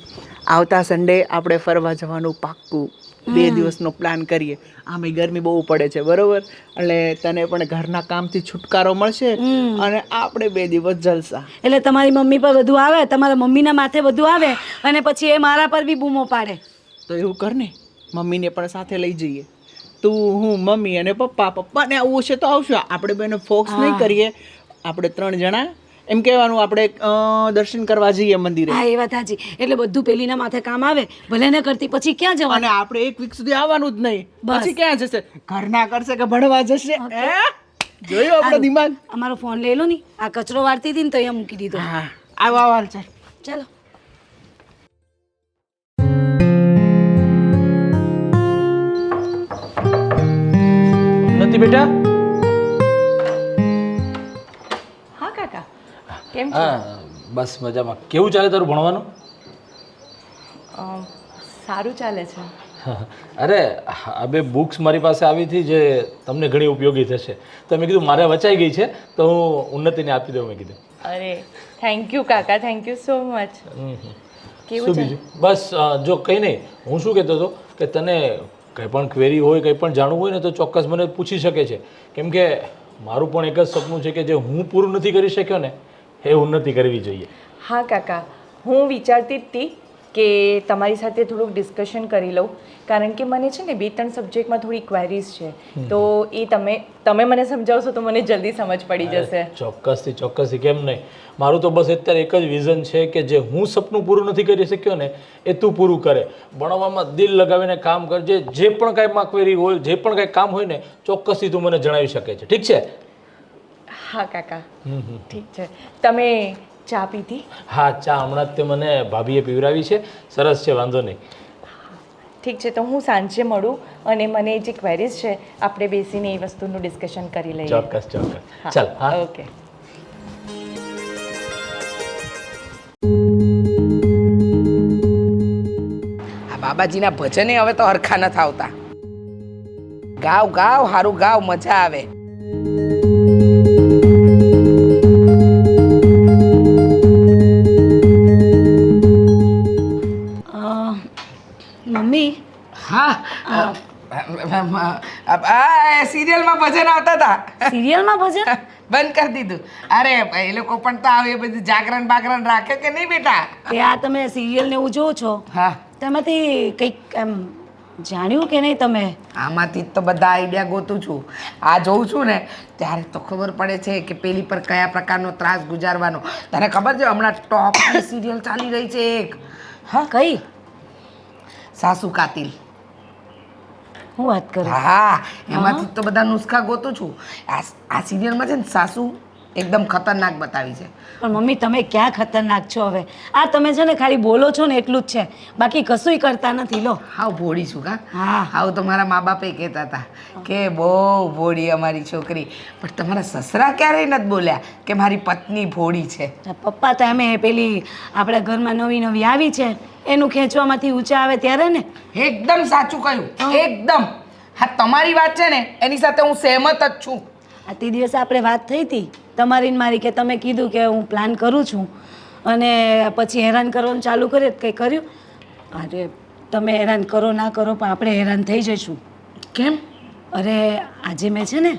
આવતા સન્ડે આપણે ફરવા જવાનું પાક્કું. 2 દિવસનો પ્લાન કરીએ. આમે ગરમી બહુ પડે છે બરોબર, એટલે તને પણ ઘરના કામથી છુટકારો મળશે અને આપણે 2 દિવસ જલસા. એટલે તમારી મમ્મી પર બધું આવે, તમારા મમ્મીના માથે બધું આવે અને પછી એ મારા પર બી બૂમો પાડે. તો એવું કર ને, મમ્મીને પણ સાથે લઈ જઈએ. તું હું મમ્મી અને પપ્પાને આવવું છે તો આવશું. આપણે બેને ફોક્સ નહીં કરીએ, આપણે 3 જણા એમ કહેવાનું આપણે દર્શન કરવા જઈએ મંદિરે. હા એ વાત સાચી. એટલે બધું પેલીના માથે કામ આવે ભલે ને કરતી, પછી ક્યાં જવાનું? અને આપણે 1 વીક સુધી આવવાનું જ નહીં. પછી ક્યાં જશે? ઘરના કરશે કે ભણવા જશે? જોયું આપણો દિમાગ. અમારો ફોન લઈ લો ને, આ કચરો વાળતી હતી ને તો અહીંયા મૂકી દીધો. હા આવ ચાલ ચાલો. નથી બેટા? હા કાકા, કેમ હા બસ મજામાં. કેવું ચાલે તારું ભણવાનું? સારું ચાલે છે. અરે આ 2 બુક્સ મારી પાસે આવી હતી જે તમને ઘણી ઉપયોગી થશે, તો મેં કીધું મારે વચાઈ ગઈ છે તો હું ઉન્નતિને આપી દઉં. મેં કીધું અરે થેન્ક યુ કાકા, થેન્ક યુ સો મચ. શું બીજું? બસ જો કંઈ નહીં, હું શું કહેતો હતો કે તને કંઈ પણ ક્વેરી હોય, કંઈ પણ જાણવું હોય ને તો ચોક્કસ મને પૂછી શકે છે. કેમ કે મારું પણ એક જ સપનું છે કે જે હું પૂરું નથી કરી શક્યો ને એ ઉન્નતિ કરવી જોઈએ. હા કાકા, હું વિચારતી જ હતી કે તમારી સાથે થોડુંક ડિસ્કશન કરી લઉં, કારણ કે મને છે ને 2-3 સબ્જેક્ટમાં થોડી ક્વેરીઝ છે, તો એ તમે મને સમજાવશો તો મને જલ્દી સમજ પડી જશે. ચોક્કસથી કેમ નહીં. મારું તો બસ અત્યારે એક જ વિઝન છે કે જે હું સપનું પૂરું નથી કરી શક્યો ને એ તું પૂરું કરે. ભણવામાં દિલ લગાવીને કામ કરજે. જે પણ કાંઈ ક્વેરી હોય, જે પણ કાંઈ કામ હોય ને ચોક્કસથી તું મને જણાવી શકે છે. ઠીક છે? હા કાકા ઠીક છે. તમે ચા પીધી? હા ચા હમણાં જ તે મને ભાભીએ પીવડાવી છે. સરસ છે, વાંધો નહીં. ઠીક છે, તો હું સાંજે મળું અને મને જે ક્વેરીઝ છે આપણે બેસીને એ વસ્તુનું ડિસ્કશન કરી લઈએ. ચોક્કસ. ચાલ. હા ઓકે. આ બાબાજીના ભજને હવે તો હરખા નથી આવતા. ગાવ હારું ગાવ, મજા આવે. મમ્મી. હા સિરિયલમાં ભજન આવતા હતા. સિરિયલમાં ભજન બંધ કરી દીધું. અરે એ લોકો પણ તો આવે બધું જાગરણ બાગરણ રાખે કે નહીં બેટા? તે આ તમે સિરિયલ ને એવું જોવો છો, હા તેમાંથી કંઈક એમ જાણ્યું કે નહીં તમે? આમાંથી જ તો બધા આઈડિયા ગોતું છું. આ જોઉં છું ને ત્યારે તો ખબર પડે છે કે પેલી પર કયા પ્રકારનો ત્રાસ ગુજારવાનો. તને ખબર છે હમણાં ટોપની સિરિયલ ચાલી રહી છે એક, હા, કઈ? સાસુ કાતિલ. હું વાત કરું? હા, એમાંથી જ તો બધા નુસ્ખા ગોતું છું. આ સિરિયલમાં છે ને સાસુ એકદમ ખતરનાક બતાવી છે. પણ મમ્મી તમે ક્યાં ખતરનાક છો હવે? આ તમે છે ને ખાલી બોલો છો ને એટલું જ છે, બાકી કશુંય કરતા નથી. લો, હાવ ભોળી છું કા? હા. હાવ તો મારા મા બાપે કહેતા હતા કે બહુ ભોળી અમારી છોકરી. પણ તમારા સસરા ક્યારેય નથી બોલ્યા કે મારી પત્ની ભોળી છે. પપ્પા તો અમે પેલી આપણા ઘરમાં નવી નવી આવી છે એનું ખેંચવામાંથી ઊંચા આવે ત્યારે ને. એકદમ સાચું કહ્યું, એકદમ. હા, તમારી વાત છે ને એની સાથે હું સહેમત જ છું. આ તે દિવસે આપણે વાત થઈ હતી તમારી ને મારી કે તમે કીધું કે હું પ્લાન કરું છું અને પછી હેરાન કરવાનું ચાલુ કરે કંઈ કર્યું? અરે તમે હેરાન કરો ના કરો પણ આપણે હેરાન થઈ જઈશું. કેમ? અરે આજે મેં છે ને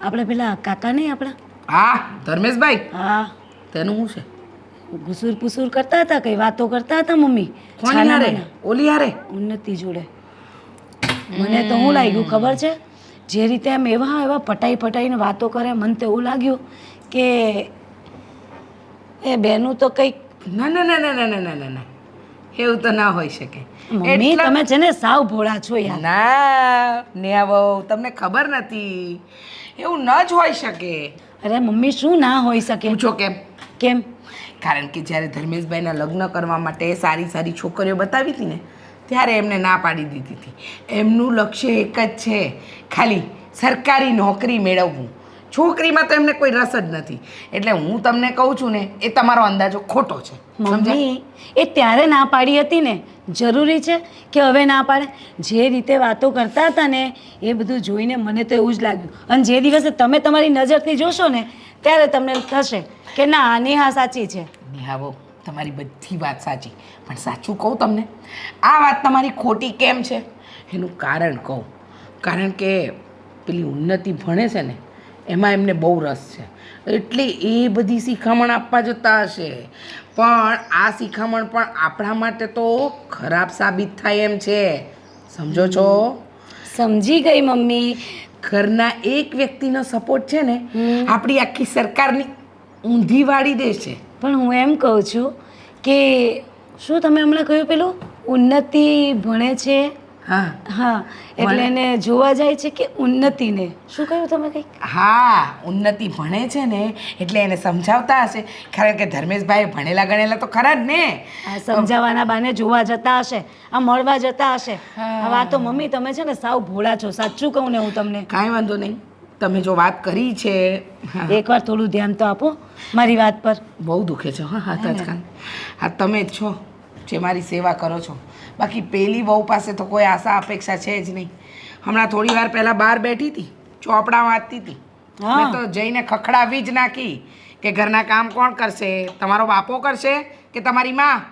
આપણે પેલા કાકા નહીં આપણા, હા, ધર્મેશભાઈ. હા, તેનું શું છે? ઘુસુર પુસુર કરતા હતા, કઈ વાતો કરતા હતા મમ્મી. કોની હારે? ઓલી હારે? ઉન્નતિ જોડે. મને તો શું લાગ્યું ખબર છે? જે રીતે એમ એવા પટાઈને વાતો કરે, મને તો એવું લાગ્યું કે એ બેનું તો કંઈક. ના ના ના ના ના ના ના ના, એવું તો ના હોઈ શકે. મમ્મી તમે છે ને સાવ ભોળા છો યાર. ના નેહા બહુ, તમને ખબર નથી, એવું ન જ હોઈ શકે. અરે મમ્મી શું ના હોઈ શકે? પૂછો કેમ? કેમ? કારણ કે જ્યારે ધર્મેશભાઈના લગ્ન કરવા માટે સારી સારી છોકરીઓ બતાવી હતી ને ત્યારે એમને ના પાડી દીધી હતી. એમનું લક્ષ્ય એક જ છે, ખાલી સરકારી નોકરી મેળવવું. છોકરીમાં તો એમને કોઈ રસ જ નથી. એટલે હું તમને કહું છું ને એ તમારો અંદાજો ખોટો છે. મમ્મી એ ત્યારે ના પાડી હતી ને, જરૂરી છે કે હવે ના પાડે? જે રીતે વાતો કરતા હતા ને એ બધું જોઈને મને તો એવું જ લાગ્યું. અને જે દિવસે તમે તમારી નજરથી જોશો ને ત્યારે તમને થશે કે ના આ નેહા સાચી છે. નેહા બહુ, તમારી બધી વાત સાચી, પણ સાચું કહું તમને, આ વાત તમારી ખોટી કેમ છે એનું કારણ કહું. કારણ કે પેલી ઉન્નતિ ભણે છે ને એમાં એમને બહુ રસ છે, એટલે એ બધી શિખામણ આપવા જતા હશે. પણ આ શિખામણ પણ આપણા માટે તો ખરાબ સાબિત થાય એમ છે, સમજો છો? સમજી ગઈ મમ્મી. ઘરના એક વ્યક્તિનો સપોર્ટ છે ને આપણી આખી સરકારની ઊંધી વાળી દે છે. પણ હું એમ કહું છું કે શું તમે હમણાં કહ્યું પેલું ઉન્નતિ ભણે છે? હા હા, એટલે એને જોવા જાય છે કે ઉન્નતિને? શું કહ્યું તમે કંઈક? હા, ઉન્નતિ ભણે છે ને એટલે એને સમજાવતા હશે, કારણ કે ધર્મેશભાઈ ભણેલા ગણેલા તો ખરા જ ને. આ સમજાવવાના બાને જોવા જતા હશે, આ મળવા જતા હશે. હવે આ તો મમ્મી તમે છે ને સાવ ભોળા છો, સાચું કહું ને હું તમને. કાંઈ વાંધો નહીં, તમે જો વાત કરી છે. એકવાર થોડું ધ્યાન તો આપો મારી વાત પર. બહુ દુખે છે હા હાથ આજકાલ. હા, તમે જ છો જે મારી સેવા કરો છો, બાકી પેલી વહુ પાસે તો કોઈ આશા અપેક્ષા છે જ નહીં. હમણાં થોડી વાર પહેલાં બહાર બેઠી હતી, ચોપડા વાંચતી હતી. મેં તો જઈને ખખડાવી જ નાખી કે ઘરના કામ કોણ કરશે? તમારો બાપો કરશે કે તમારી માં?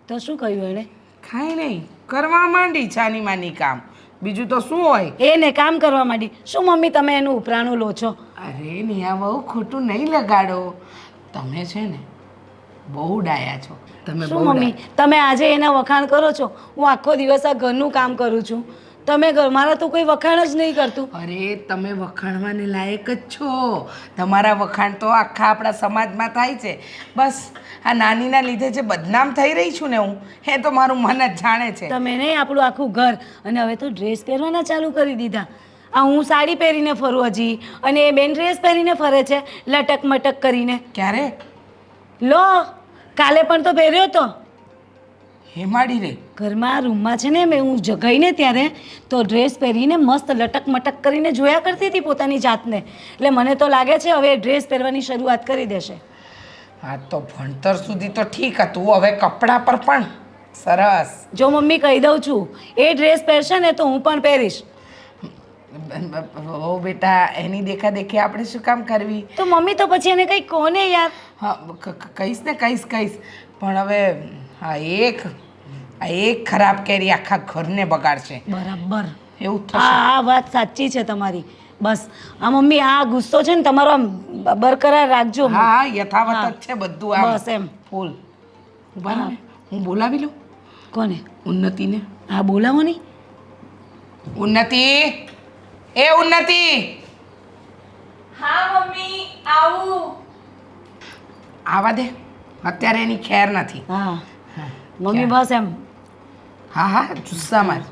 તો શું કહ્યું એણે? કાંઈ નહીં, કરવા માંડી છાની માની કામ, બીજું તો શું હોય. એને કામ કરવા માંડી. શું મમ્મી તમે એનું ઉપરાણું લો છો? અરે નિયા બહુ ખોટું નહીં લગાડો. તમે છે ને બહુ ડાયા છો. તમે શું મમ્મી તમે આજે એના વખાણ કરો છો? હું આખો દિવસ આ ઘરનું કામ કરું છું, તમે મારા તો કોઈ વખાણ જ નહીં કરતું. અરે તમે વખાણવાને લાયક જ છો. તમારા વખાણ તો આખા આપણા સમાજમાં થાય છે. બસ આ નાનીના લીધે જે બદનામ થઈ રહી છું ને હું, એ તો મારું મન જ જાણે છે. તમે નહીં આપણું આખું ઘર, અને હવે તો ડ્રેસ પહેરવાના ચાલુ કરી દીધા. આ હું સાડી પહેરીને ફરું હજી, અને એ બેન ડ્રેસ પહેરીને ફરે છે લટક મટક કરીને. ક્યારે? લો કાલે પણ તો પહેર્યો તો. હેમાડી રે ઘરમાં રૂમમાં છે ને મેં હું જગાઈને ત્યારે તો ડ્રેસ પહેરીને મસ્ત લટક મટક કરીને જોયા કરતી હતી પોતાની જાતને. એટલે મને તો લાગે છે હવે ડ્રેસ પહેરવાની શરૂઆત કરી દેશે. હા તો ભણતર સુધી તો ઠીક હતું, હવે કપડાં પર પણ સરસ. જો મમ્મી કહી દઉં છું એ ડ્રેસ પહેરશે ને તો હું પણ પહેરીશ. ઓ બેટા, એની દેખા દેખી આપણે શું કામ કરવી? તો મમ્મી તો પછી એને કંઈ કોને યાર. હા કહીશ ને, કહીશ. પણ હવે આ એક ખરાબ કેરી આખા ઘરને બગાડશે. બરાબર એવું થશે. આ વાત સાચી છે તમારી. બસ આ મમ્મી આ ગુસ્સો છે ને તમારો આમ બરકરાર રાખજો. હા યથાવત જ છે બધું. આમ બસ એમ. ફૂલ ઉભા રહો ને, હું બોલાવી લઉં. કોને? ઉન્નતિને. હા બોલાવો નહીં. ઉન્નતિ, એ ઉન્નતિ, હા મમ્મી આવું. આવા દે, અત્યારે એની ખેર નથી. હા મમ્મી બસ એમ હા હા, જુસ્સામાં જ.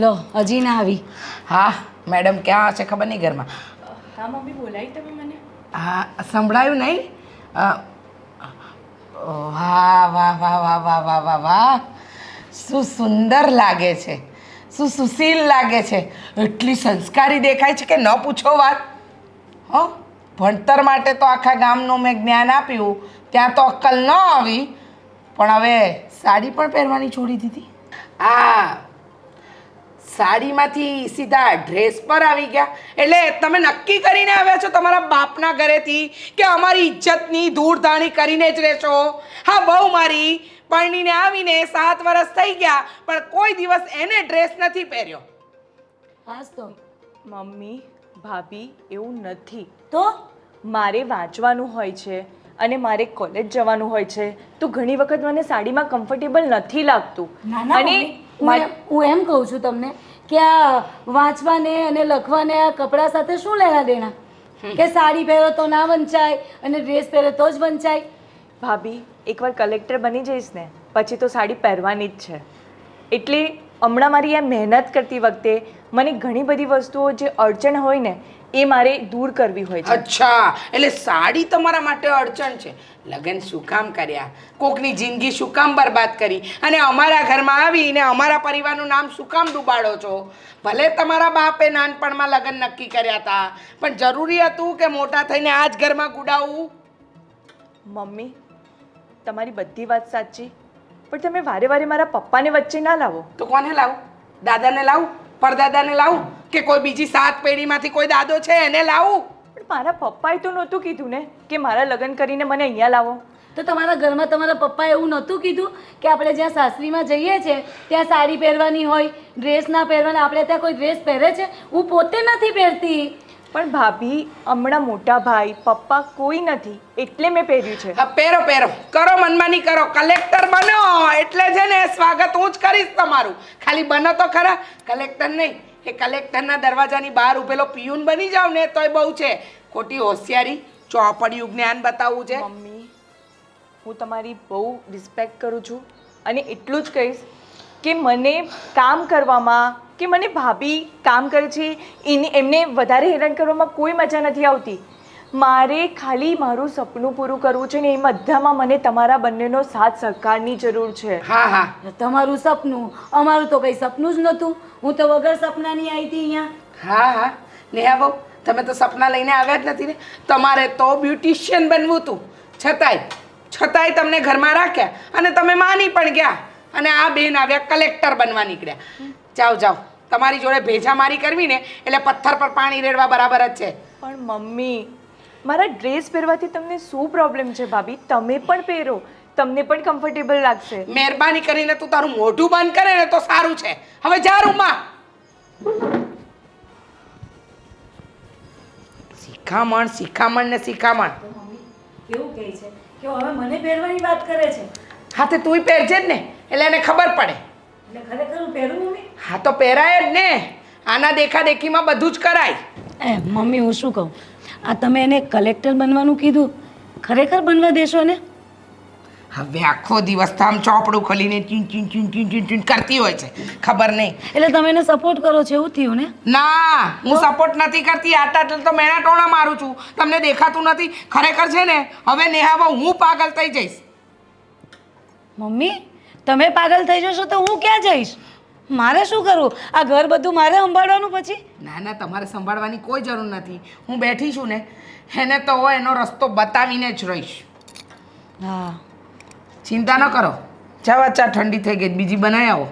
લો હજી ના આવી. હા મેડમ ક્યાં હશે ખબર નહીં ઘરમાં. હા મમ્મી બોલાવી તમે મને. હા સંભળાયું નહીં? વાહ વાહ વાહ વાહ વાહ વાહ વાહ વાહ, શું સુંદર લાગે છે, શું સુશીલ લાગે છે, એટલી સંસ્કારી દેખાય છે કે ન પૂછો વાત. હો, ભણતર માટે તો આખા ગામનું મેં જ્ઞાન આપ્યું, ત્યાં તો અક્કલ ન આવી, પણ હવે સાડી પણ પહેરવાની છોડી દીધી. આ સાડીમાંથી સીધા ડ્રેસ પર આવી ગયા. એટલે તમે નક્કી કરીને આવ્યા છો તમારા બાપના ઘરેથી કે અમારી ઇજ્જતની ધૂળધાણી કરીને જ રહેશો? હા, બહુ મારી પરણીને આવીને 7 વર્ષ થઈ ગયા, પણ કોઈ દિવસ એને ડ્રેસ નથી પહેર્યો. હાસ તો મમ્મી ભાભી એવું નથી. તો મારે વાંચવાનું હોય છે અને મારે કોલેજ જવાનું હોય છે, તો ઘણી વખત મને સાડીમાં કમ્ફર્ટેબલ નથી લાગતું. ના ના અને મમ્મી, હું એમ કહું છું તમને કે આ વાંચવાને અને લખવાને આ કપડાં સાથે શું લેવા દેણા? કે સાડી પહેરો તો ના વંચાય અને ડ્રેસ પહેરો તો જ વંચાય. ભાભી એકવાર કલેક્ટર બની જઈશ ને પછી તો સાડી પહેરવાની જ છે. એટલે હમણાં મારી આ મહેનત કરતી વખતે મને ઘણી બધી વસ્તુઓ જે અડચણ હોય ને એ મારે દૂર કરવી હોય છે. અચ્છા, એટલે સાડી તમારા માટે અડચણ છે. લગ્ન શું કામ કર્યા, કોકની જિંદગી શું કામ બરબાદ કરી, અને અમારા ઘરમાં આવીને અમારા પરિવારનું નામ શું કામ ડૂબાડો છો? ભલે તમારા બાપે નાનપણમાં લગ્ન નક્કી કર્યા હતા, પણ જરૂરી હતું કે મોટા થઈને આ જ ઘરમાં ગુડાવવું? મમ્મી તમારી બધી વાત સાચી, પણ તમે વારે વારે મારા પપ્પાને વચ્ચે ના લાવો. તો કોને લાવું? દાદાને લાવું? પરદાદાને લાવું? કે કોઈ બીજી 7 પેઢીમાંથી કોઈ દાદો છે એને લાવું? પણ મારા પપ્પાએ તો નહોતું કીધું ને કે મારા લગ્ન કરીને મને અહીંયા લાવો. તો તમારા ઘરમાં તમારા પપ્પાએ એવું નહોતું કીધું કે આપણે જ્યાં સાસરીમાં જઈએ છીએ ત્યાં સાડી પહેરવાની હોય, ડ્રેસ ના પહેરવાના? આપણે ત્યાં કોઈ ડ્રેસ પહેરે છે? હું પોતે નથી પહેરતી. પણ ભાભી હમણાં મોટા ભાઈ પપ્પા કોઈ નથી એટલે મેં પહેર્યું છે. હા, પહેરો પહેરો, કરો મનમાની કરો, કલેક્ટર બનો એટલે છે ને સ્વાગત હું જ કરીશ તમારું. ખાલી બનો તો ખરા, કલેક્ટર નહીં, એ કલેક્ટરના દરવાજાની બહાર ઉભેલો પિયુન બની જાવ ને તોય બહુ છે. ખોટી હોશિયારી, ચોપડિયું જ્ઞાન બતાવવું છે. મમ્મી હું તમારી બહુ રિસ્પેક્ટ કરું છું અને એટલું જ કહીશ કે મને કામ કરવામાં કે મને ભાભી કામ કરે છે એમને વધારે હેરાન કરવામાં કોઈ મજા નથી આવતી. મારે ખાલી મારું સપનું પૂરું કરવું છે ને એ બધામાં મને તમારા બંનેનો સાથ સહકારની જરૂર છે. હા હા, તમારું સપનું, અમારું તો કંઈ સપનું જ નહોતું. હું તો વગર સપનાની આવી હતી અહીંયા. હા હા, નેહા બહુ, તમે તો સપના લઈને આવ્યા જ નથી ને. તમારે તો બ્યુટિશિયન બનવું હતું, છતાંય તમને ઘરમાં રાખ્યા અને તમે માની પણ ગયા, અને આ બેન આવ્યા કલેક્ટર બનવા નીકળ્યા. જાઓ જાઓ, તમારી જોડે ભેજામારી કરવી ને એટલે પથ્થર પર પાણી રેડવા બરાબર જ છે. પણ મમ્મી મારા ડ્રેસ પહેરવાથી તમને શું પ્રોબ્લેમ છે? ભાભી તમે પણ પહેરો, તમને પણ કમ્ફર્ટેબલ લાગશે. મહેરબાની કરીને તું તારું મોઢું બંધ કરે ને તો સારું છે. હવે જા રૂમમાં. શિખામણ ને શિખામણ. કેવું કહે છે કે હવે મને પહેરવાની વાત કરે છે? હા, તે તુંય પહેરજે જ ને, એટલે એને ખબર પડે. એટલે ખરેખર હું પહેરું મમ્મી? હા તો પહેરાય જ ને, આના દેખાદેખીમાં બધું જ કરાય. મમ્મી હું શું કહું, આ તમે એને કલેક્ટર બનવાનું કીધું, ખરેખર બનવા દેશો ને? હવે આખો દિવસ તો આમ ચોપડું ખોલીને ચીન ચીન ચીન ચીન ચીન ચીન કરતી હોય છે, ખબર નહીં. એટલે તમે એને સપોર્ટ કરો છો એવું થયું ને? ના, હું સપોર્ટ નથી કરતી. આટા તો મેણા ટોણા મારું છું, તમને દેખાતું નથી? ખરેખર છે ને, હવે નેહાવા હું પાગલ થઈ જઈશ. મમ્મી તમે પાગલ થઈ જશો તો હું ક્યાં જઈશ? મારે શું કરવું? આ ઘર બધું મારે સંભાળવાનું પછી? ના ના, તમારે સંભાળવાની કોઈ જરૂર નથી. હું બેઠી છું ને, એને તો એનો રસ્તો બતાવીને જ રહીશ. હા, ચિંતા ન કરો. ચા ચા ઠંડી થઈ ગઈ, બીજી બનાવી આવો.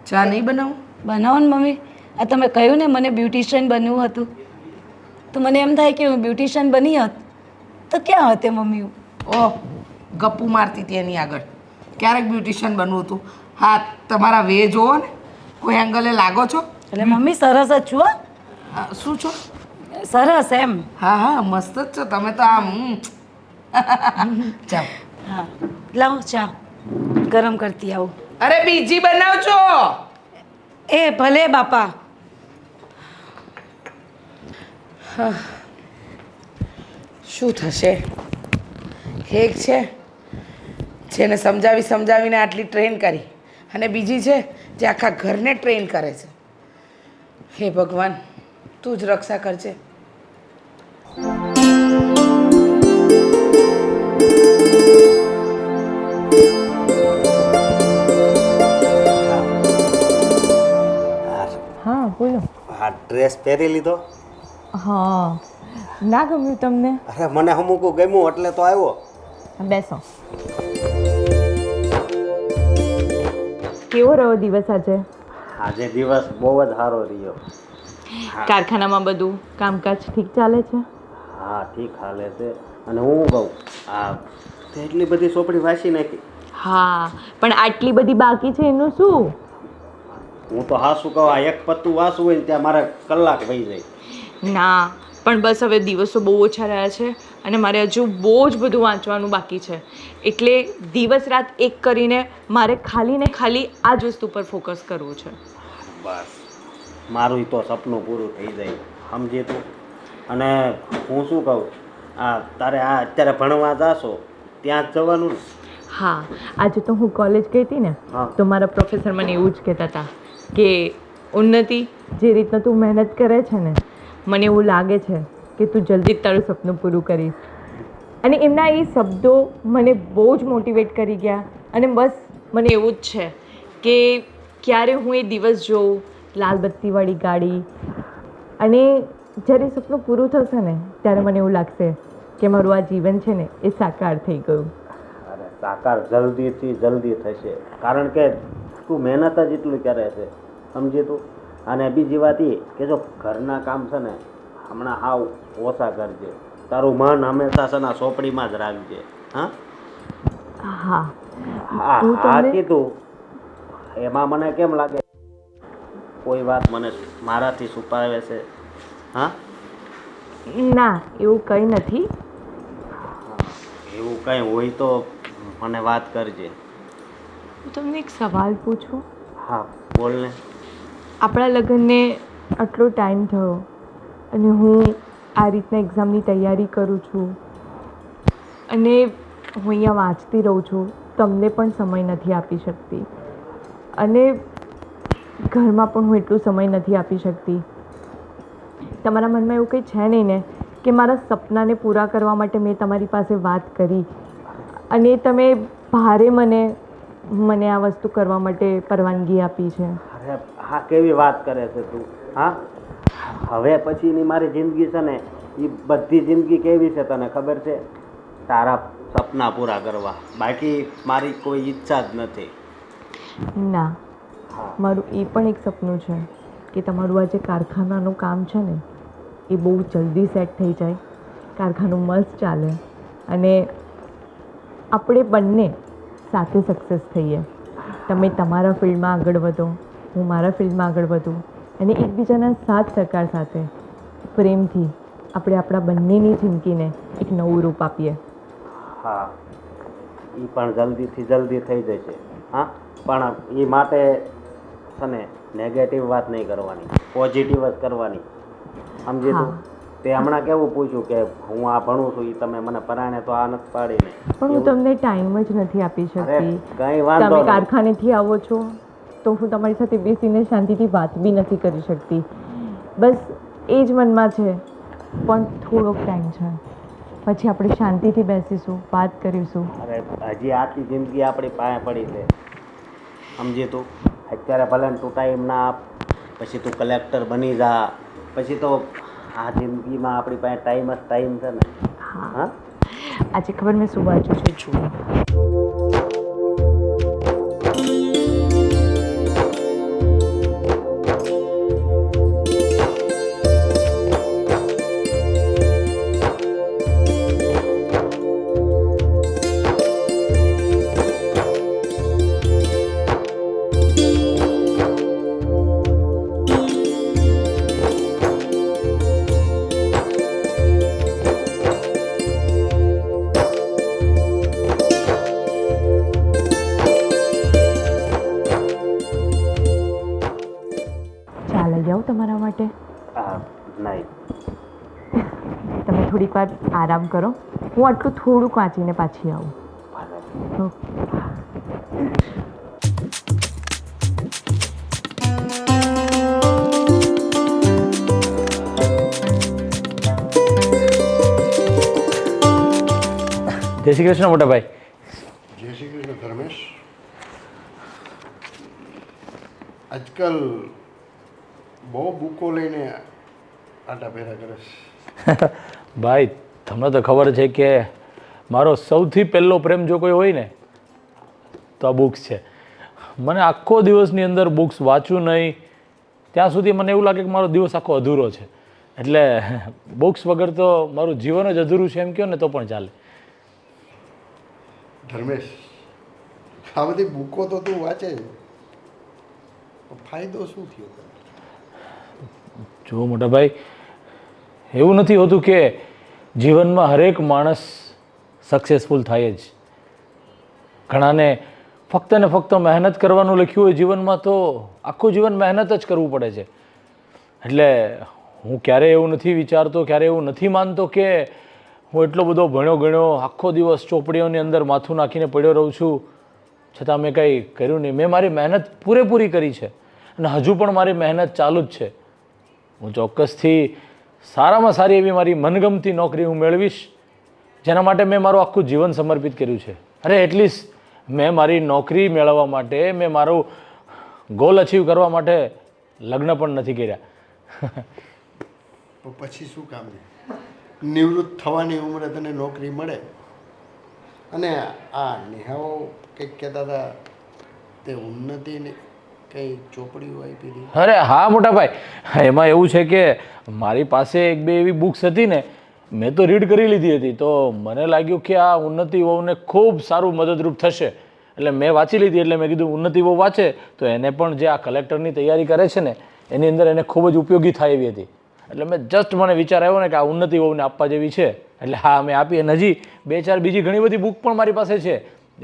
ચા નહીં બનાવું? બનાવો ને મમ્મી. આ તમે કહ્યું ને મને બ્યુટિશિયન બનવું હતું, તો મને એમ થાય કે હું બ્યુટિશિયન બની હોત તો ક્યાં હતે મમ્મી? ઓહ, ગપ્પુ મારતી હતી એની આગળ. ક્યારેક બ્યુટિશિયન બનવું હતું. હા, તમારા વે જોવો ને, કોઈ એંગલે લાગો છો. એટલે મમ્મી સરસ જ છું. શું છો? સરસ એમ? હા હા, મસ્ત જ છો તમે તો. આમ ચાલો. હા, લાવો ચા. ગરમ કરતી આવું. અરે બીજી બનાવજો. એ ભલે બાપા. શું થશે? એક છે જેને સમજાવીને આટલી ટ્રેન કરી, અને બીજી છે જે આખા ઘરને ટ્રેન કરે છે. હે ભગવાન, તું જ રક્ષા કરજે. હા બોલો. આ ડ્રેસ પહેરી લીધો? હા, ના ગમ્યું તમને? અરે મને અમુક ગમ્યું એટલે તો આવ્યો. બેસો. કેવો રહ્યો દિવસ આજે? આજે દિવસ બહુ જ સારો રહ્યો. કારખાનામાં બધું કામકાજ ઠીક ચાલે છે? હા ઠીક હાલે છે. અને હું કહું, આ તે એટલી બધી ચોપડી વાંચી નાખી. હા, પણ આટલી બધી બાકી છે એનું શું? હું તો હાસું કહું, આ એક પત્તું વાંચવું હોય ને ત્યાં મારે કલાક વહી જાય. ના, પણ બસ હવે દિવસો બહુ ઓછા રહ્યા છે અને મારે હજુ બહુ જ બધું વાંચવાનું બાકી છે. એટલે દિવસ રાત એક કરીને મારે ખાલી ને ખાલી આ જ વસ્તુ પર ફોકસ કરવું છે. બસ મારું તો સપનું પૂરું થઈ જાય, સમજી તું. અને હું શું કહું, આ તારે આ અત્યારે ભણવા જાશો ત્યાં જ જવાનું ને? હા, આજે તો હું કોલેજ ગઈ હતી ને, હા. તો મારા પ્રોફેસર મને એવું જ કહેતા હતા કે ઉન્નતિ, જે રીતના તું મહેનત કરે છે ને, મને એવું લાગે છે કે તું જલ્દી જ તારું સપનું પૂરું કરીશ. અને એમના એ શબ્દો મને બહુ જ મોટિવેટ કરી ગયા. અને બસ મને એવું જ છે કે ક્યારે હું એ દિવસ જોઉં, લાલ બત્તીવાળી ગાડી, અને જ્યારે સપનું પૂરું થશે ને ત્યારે મને એવું લાગશે કે મારું આ જીવન છે ને એ સાકાર થઈ ગયું. અરે સાકાર જલ્દીથી જલ્દી થશે, કારણ કે તું મહેનત જ એટલી કરે છે, સમજી તું. અને બીજી વાત એ કે જો ઘરના કામ છે ને હમણાં હાવ ઓછા કરજે. તારું મન હંમેશા છે ને ચોપડીમાં જ રાખજે. હા હા, હા હું હા તમને કીધું. એમાં મને કેમ લાગે કોઈ વાત મને મારાથી છુપાવે છે? હા ના, એવું કંઈ નથી. એવું કંઈ હોય તો મને વાત કરજે. હું તમને એક સવાલ પૂછું? હા બોલ ને. આપણા લગ્નને આટલો ટાઈમ થયો અને હું આ રીતના એક્ઝામની તૈયારી કરું છું, અને હું અહીંયા વાંચતી રહું છું, તમને પણ સમય નથી આપી શકતી, અને ઘરમાં પણ હું એટલું સમય નથી આપી શકતી. તમારા મનમાં એવું કંઈ છે નહીં ને કે મારા સપનાને પૂરા કરવા માટે મેં તમારી પાસે વાત કરી અને તમે ભારે મને આ વસ્તુ કરવા માટે પરવાનગી આપી છે? અરે હા, કેવી વાત કરે છે તું? હા, હવે પછીની મારી જિંદગી છે ને એ બધી જિંદગી કેવી છે તને ખબર છે? તારા સપના પૂરા કરવા, બાકી મારી કોઈ ઈચ્છા જ નથી. ના, હા મારું એ પણ એક સપનું છે કે તમારું આ જે કારખાનાનું કામ છે ને એ બહુ જલ્દી સેટ થઈ જાય, કારખાનું મસ્ત ચાલે અને આપણે બંને સાથે સક્સેસ થઈએ. તમે તમારા ફિલ્ડમાં આગળ વધો, હું મારા ફિલ્ડમાં આગળ વધું, અને એકબીજાના સાથ સહકાર સાથે પ્રેમથી આપણે આપણા બંનેની જિંદગીને એક નવું રૂપ આપીએ. હા, એ પણ જલ્દીથી જલ્દી થઈ જશે. હા, પણ એ માટે છે ને નેગેટિવ વાત નહીં કરવાની, પોઝિટિવ જ કરવાની, સમજી તું. તે હમણાં કેવું પૂછ્યું કે હું આ ભણું છું, એ તમે મને પરાણે તો આ નથી પાડીને. પણ હું તમને ટાઈમ જ નથી આપી અરે શકતી. કંઈ વાંધો તમે નહીં. કારખાનેથી આવો છો તો હું તમારી સાથે બેસીને શાંતિથી વાત બી નથી કરી શકતી. બસ એ જ મનમાં છે, પણ થોડોક ટાઈમ છે, પછી આપણે શાંતિથી બેસીશું, વાત કરીશું. અરે હજી આખી જિંદગી આપણી પાસે પડી છે, સમજી તું. અત્યારે ભલે તું ટાઈમ ના આપ, પછી તું કલેક્ટર બની જા, પછી તો આ જિંદગીમાં આપણી પાસે ટાઈમ જ ટાઈમ છે ને. હા, આજે ખબર મેં શું વાંચ્યું છે? જુઓ, થોડીક વાર આરામ કરો, હું આટલું થોડુંક વાંચીને પાછી આવું. ઓકે. જય શ્રી કૃષ્ણ મોટા ભાઈ. જય શ્રી કૃષ્ણ ધર્મેશ. આજકાલ બહુ બુકો લઈને આટા ફેરા કરે છે. ભાઈ તમને તો ખબર છે કે મારો સૌથી પહેલો પ્રેમ જો કોઈ હોય ને તો આ બુક્સ છે. મને આખો દિવસની અંદર બુક્સ વાંચું નહીં ત્યાં સુધી મને એવું લાગે કે મારો દિવસ આખો અધૂરો છે. એટલે બુક્સ વગર તો મારું જીવન જ અધૂરું છે એમ કહો ને તો પણ ચાલે. ધર્મેશ, આ બધી બુકો તો તું વાંચે જ, પણ ફાયદો શું થયો તને? જો મોટા ભાઈ, એવું નથી હોતું કે જીવનમાં હરેક માણસ સક્સેસફુલ થાય જ. ઘણાને ફક્ત ને ફક્ત મહેનત કરવાનું લખ્યું હોય જીવનમાં તો આખું જીવન મહેનત જ કરવું પડે છે. એટલે હું ક્યારેય એવું નથી વિચારતો, ક્યારેય એવું નથી માનતો કે હું એટલો બધો ભણ્યો ગણ્યો આખો દિવસ ચોપડીઓની અંદર માથું નાખીને પડ્યો રહું છું છતાં મેં કંઈ કર્યું નહીં. મેં મારી મહેનત પૂરેપૂરી કરી છે અને હજુ પણ મારી મહેનત ચાલુ જ છે. હું ચોક્કસથી સારામાં સારી એવી મારી મનગમતી નોકરી હું મેળવીશ જેના માટે મેં મારું આખું જીવન સમર્પિત કર્યું છે. અરે એટલીસ્ટ મેં મારી નોકરી મેળવવા માટે, મેં મારું ગોલ અચીવ કરવા માટે લગ્ન પણ નથી કર્યા. તો પછી શું કામ છે? નિવૃત્ત થવાની ઉંમરે તને નોકરી મળે અને આ નેહાઓ કંઈક કહેતા હતા તે ઉન્નતિને કંઈ ચોપડીઓ આપી હતી. અરે હા મોટા ભાઈ, એમાં એવું છે કે મારી પાસે એક બે એવી બુક્સ હતી ને મેં તો રીડ કરી લીધી હતી તો મને લાગ્યું કે આ ઉન્નતિ વહુને ખૂબ સારું મદદરૂપ થશે એટલે મેં વાંચી લીધી. એટલે મેં કીધું ઉન્નતિ વહુ વાંચે તો એને પણ જે આ કલેક્ટરની તૈયારી કરે છે ને એની અંદર એને ખૂબ જ ઉપયોગી થાય એવી હતી. એટલે મેં જસ્ટ મને વિચાર આવ્યો ને કે આ ઉન્નતિ વહુને આપવા જેવી છે એટલે હા મેં આપી. અને હજી બે ચાર બીજી ઘણી બધી બુક પણ મારી પાસે છે.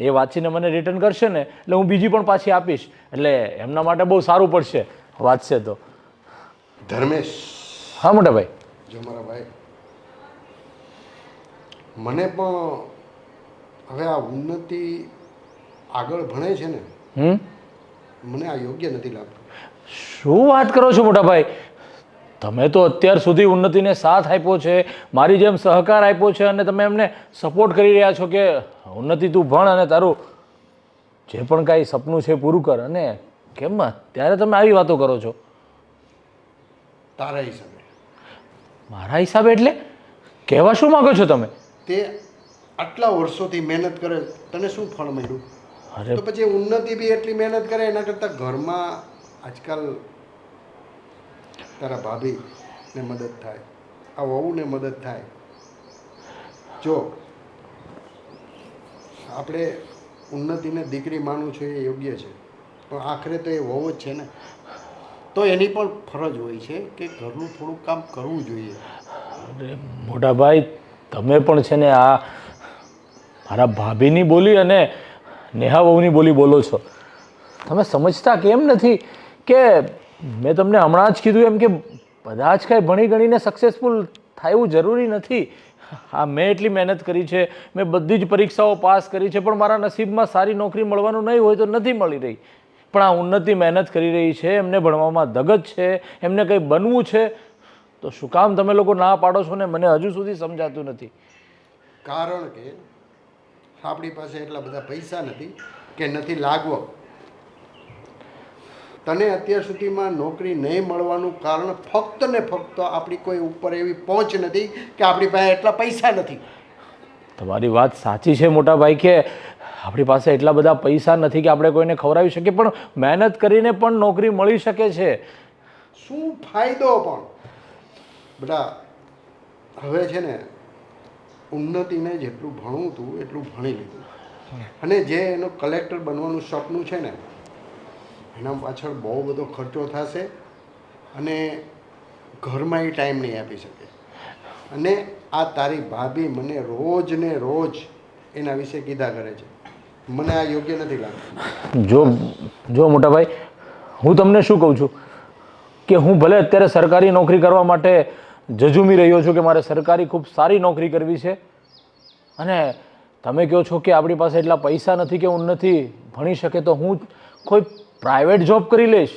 એ વાંચીને મને રિટર્ન કરશે ને એટલે હું બીજી પણ પાછી આપીશ. એટલે એમના માટે બહુ સારું પડશે વાંચશે તો. ધર્મેશ, હા મોટા ભાઈ. જો મારા ભાઈ, મને પણ હવે આ ઉન્નતિ આગળ ભણે છે ને મને આ યોગ્ય નથી લાગતું. શું વાત કરો છો મોટા ભાઈ? તમે તો અત્યાર સુધી ઉન્નતિને સાથ આપ્યો છે, મારી જેમ સહકાર આપ્યો છે અને તમે એમને સપોર્ટ કરી રહ્યા છો કે ઉન્નતિ તું ભણ અને તારું જે પણ કાંઈ સપનું છે પૂરું કર. અને કેમ ત્યારે તમે આવી વાતો કરો છો? તારા હિસાબે. મારા હિસાબે એટલે કહેવા શું માગો છો તમે? તે આટલા વર્ષોથી મહેનત કરે, તને શું ફળ મળ્યું? અરે તો પછી ઉન્નતિ બી એટલી મહેનત કરે એના કરતાં ઘરમાં આજકાલ તારા ભાભીને મદદ થાય, આ વહુને મદદ થાય. જો આપણે ઉન્નતિને દીકરી માનવું છે એ યોગ્ય છે પણ આખરે તો એ વહુ જ છે ને, તો એની પણ ફરજ હોય છે કે ઘરનું થોડું કામ કરવું જોઈએ. અરે મોટા ભાઈ, તમે પણ છે ને આ મારા ભાભીની બોલી અને નેહા વહુની બોલી બોલો છો. તમે સમજતા કેમ નથી કે મેં તમને હમણાં જ કીધું એમ કે બધા જ કાંઈ ભણી ગણીને સક્સેસફુલ થાય એવું જરૂરી નથી. હા મેં એટલી મહેનત કરી છે, મેં બધી જ પરીક્ષાઓ પાસ કરી છે પણ મારા નસીબમાં સારી નોકરી મળવાનું નહીં હોય તો નથી મળી રહી. પણ આ ઉન્નતિ મહેનત કરી રહી છે, એમને ભણવામાં ધગજ છે, એમને કંઈ બનવું છે તો શું કામ તમે લોકો ના પાડો છો ને મને હજુ સુધી સમજાતું નથી. કારણ કે આપણી પાસે એટલા બધા પૈસા નથી કે નથી લાગવો. તને અત્યાર સુધીમાં નોકરી નહીં મળવાનું કારણ ફક્ત ને ફક્ત આપણી કોઈ ઉપર એવી પહોંચ નથી કે આપણી પાસે એટલા પૈસા નથી. તમારી વાત સાચી છે મોટા ભાઈ કે આપણી પાસે એટલા બધા પૈસા નથી કે આપણે કોઈને ખવડાવી શકીએ પણ મહેનત કરીને પણ નોકરી મળી શકે છે. શું ફાયદો પણ બધા હવે છે ને ઉન્નતિને જેટલું ભણવું હતું એટલું ભણી લીધું અને જે એનું કલેક્ટર બનવાનું સપનું છે ને એના પાછળ બહુ બધો ખર્ચો થશે અને ઘરમાં એ ટાઈમ નહીં આપી શકે. અને આ તારી ભાભી મને રોજ ને રોજ એના વિશે કીધા કરે છે. મને આ યોગ્ય નથી લાગતું. જો મોટા ભાઈ, હું તમને શું કહું છું કે હું ભલે અત્યારે સરકારી નોકરી કરવા માટે જજુમી રહ્યો છું કે મારે સરકારી ખૂબ સારી નોકરી કરવી છે, અને તમે કહો છો કે આપણી પાસે એટલા પૈસા નથી કે હું નથી ભણી શકે, તો હું કોઈ પ્રાઇવેટ જોબ કરી લઈશ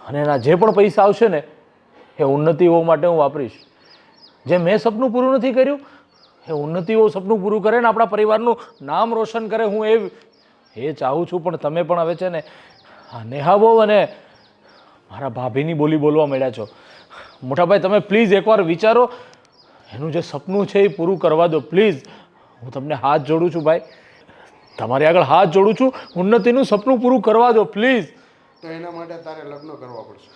અને એના જે પણ પૈસા આવશે ને એ ઉન્નતિઓ માટે હું વાપરીશ. જે મેં સપનું પૂરું નથી કર્યું એ ઉન્નતિઓ સપનું પૂરું કરે ને આપણા પરિવારનું નામ રોશન કરે, હું એ ચાહું છું. પણ તમે પણ હવે છે ને આ નેહા બહુ અને મારા ભાભીની બોલી બોલવા માંડ્યા છો. મોટાભાઈ તમે પ્લીઝ એકવાર વિચારો, એનું જે સપનું છે એ પૂરું કરવા દો પ્લીઝ. હું તમને હાથ જોડું છું ભાઈ, તમારી આગળ હાથ જોડું છું, ઉન્નતિનું સપનું પૂરું કરવા દો પ્લીઝ. તો એના માટે તારે લગ્ન કરવા પડશે.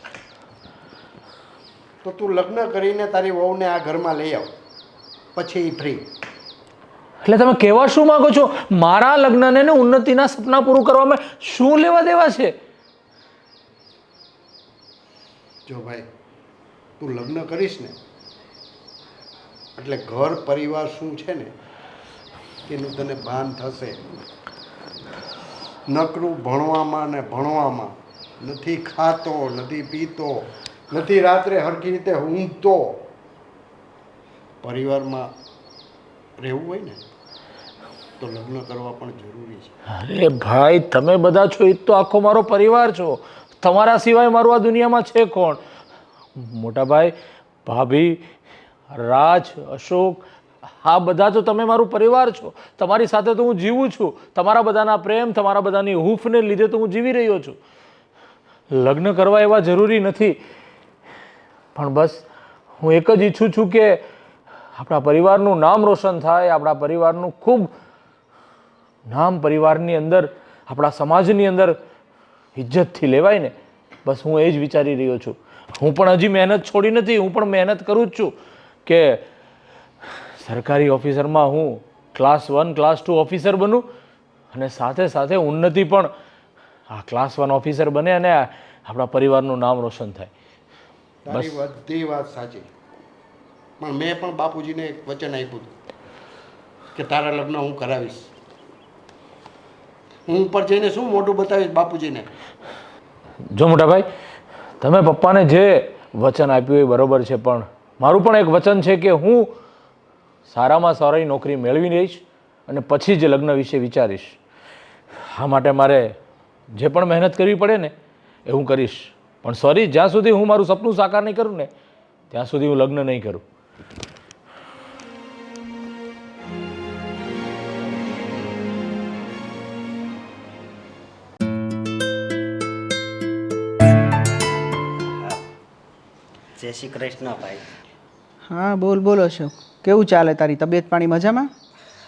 તો તું લગ્ન કરીને તારી વહુને આ ઘરમાં લઈ આવ, પછી એ ફ્રી. એટલે તમે કહેવા શું માંગો છો? મારા લગ્નને ને ઉન્નતિના સપના પૂરું કરવામાં શું લેવા દેવા છે? જો ભાઈ, તું લગ્ન કરીશ ને એટલે ઘર પરિવાર શું છે ને એનું તને ભાન થશે. નકરું ભણવામાં ને ભણવામાં, નથી ખાતો, નથી પીતો, નથી રાત્રે હરખી રીતે ઊંઘતો. પરિવારમાં રહેવું હોય ને તો લગ્ન કરવા પણ જરૂરી છે. અરે ભાઈ તમે બધા છો એ તો આખો મારો પરિવાર છો, તમારા સિવાય મારું આ દુનિયામાં છે કોણ? મોટા ભાઈ, ભાભી, રાજ, અશોક, આ બધા તો તમે મારું પરિવાર છો. તમારી સાથે તો હું જીવું છું. તમારા બધાના પ્રેમ, તમારા બધાની હૂંફને લીધે તો હું જીવી રહ્યો છું. લગ્ન કરવા એવા જરૂરી નથી, પણ બસ હું એક જ ઈચ્છું છું કે આપણા પરિવારનું નામ રોશન થાય, આપણા પરિવારનું ખૂબ નામ પરિવારની અંદર, આપણા સમાજની અંદર ઇજ્જતથી લેવાય ને, બસ હું એ જ વિચારી રહ્યો છું. હું પણ હજી મહેનત છોડી નથી, હું પણ મહેનત કરું જ છું કે સરકારી ઓફિસરમાં હું ક્લાસ 1 ક્લાસ 2 ઓફિસર બનું, અને સાથે સાથે ઉન્નતિ પણ આ ક્લાસ 1 ઓફિસર બને અને આપણા પરિવારનું નામ રોશન થાય. તારી બધી વાત સાચી, પણ મેં પણ બાપુજીને એક વચન આપ્યું હતું કે તારા લગ્ન હું કરાવીશ. હું ઉપર જઈને શું મોઢું બતાવીશ બાપુજીને? જો મોટાભાઈ, તમે પપ્પાને જે વચન આપ્યું એ બરાબર છે, પણ મારું પણ એક વચન છે કે હું સારામાં સારી નોકરી મેળવી લઈશ અને પછી જ લગ્ન વિશે વિચારીશ. આ માટે મારે જે પણ મહેનત કરવી પડે ને એ હું કરીશ. પણ સોરી, જ્યાં સુધી હું મારું સપનું સાકાર નહીં કરું ને ત્યાં સુધી હું લગ્ન નહીં કરું. જય શ્રી કૃષ્ણ ભાઈ. હા બોલ બોલ અશોક, કેવું ચાલે તારી તબિયત પાણી મજામાં?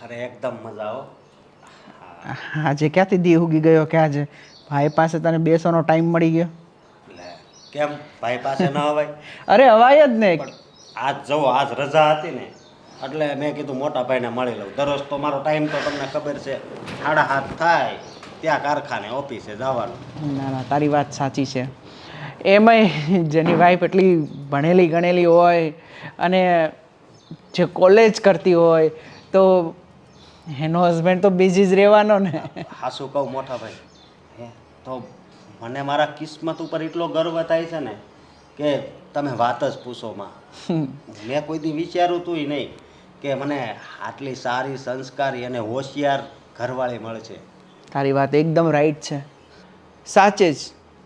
અરે એકદમ મજા આવો. આજે ક્યાંથી દી ઉગી ગયો કે આજે ભાઈ પાસે તને બેસવાનો ટાઈમ મળી ગયો? એટલે કેમ ભાઈ પાસે ન અવાય? અરે અવાય જ ને. પણ આજ જવો, આજ રજા હતી ને એટલે મેં કીધું મોટા ભાઈને મળી લઉં. દરરોજ તો મારો ટાઈમ તો તમને ખબર છે 7:30 થાય ત્યાં કારખાને ઓફિસે જવાનું. ના ના, તારી વાત સાચી છે. એમાંય જેની વાઈફ એટલી ભણેલી ગણેલી હોય અને જે કોલેજ કરતી હોય તો એનો હસબન્ડ તો બિઝી જ રહેવાનો ને. હાસું કહું મોટા ભાઈ, હે તો મને મારા કિસ્મત ઉપર એટલો ગર્વ થાય છે ને કે તમે વાત જ પૂછો માં. મેં કોઈ દી વિચાર્યું તું નહીં કે મને આટલી સારી, સંસ્કારી અને હોશિયાર ઘરવાળી મળશે. તારી વાત એકદમ રાઈટ છે. સાચે જ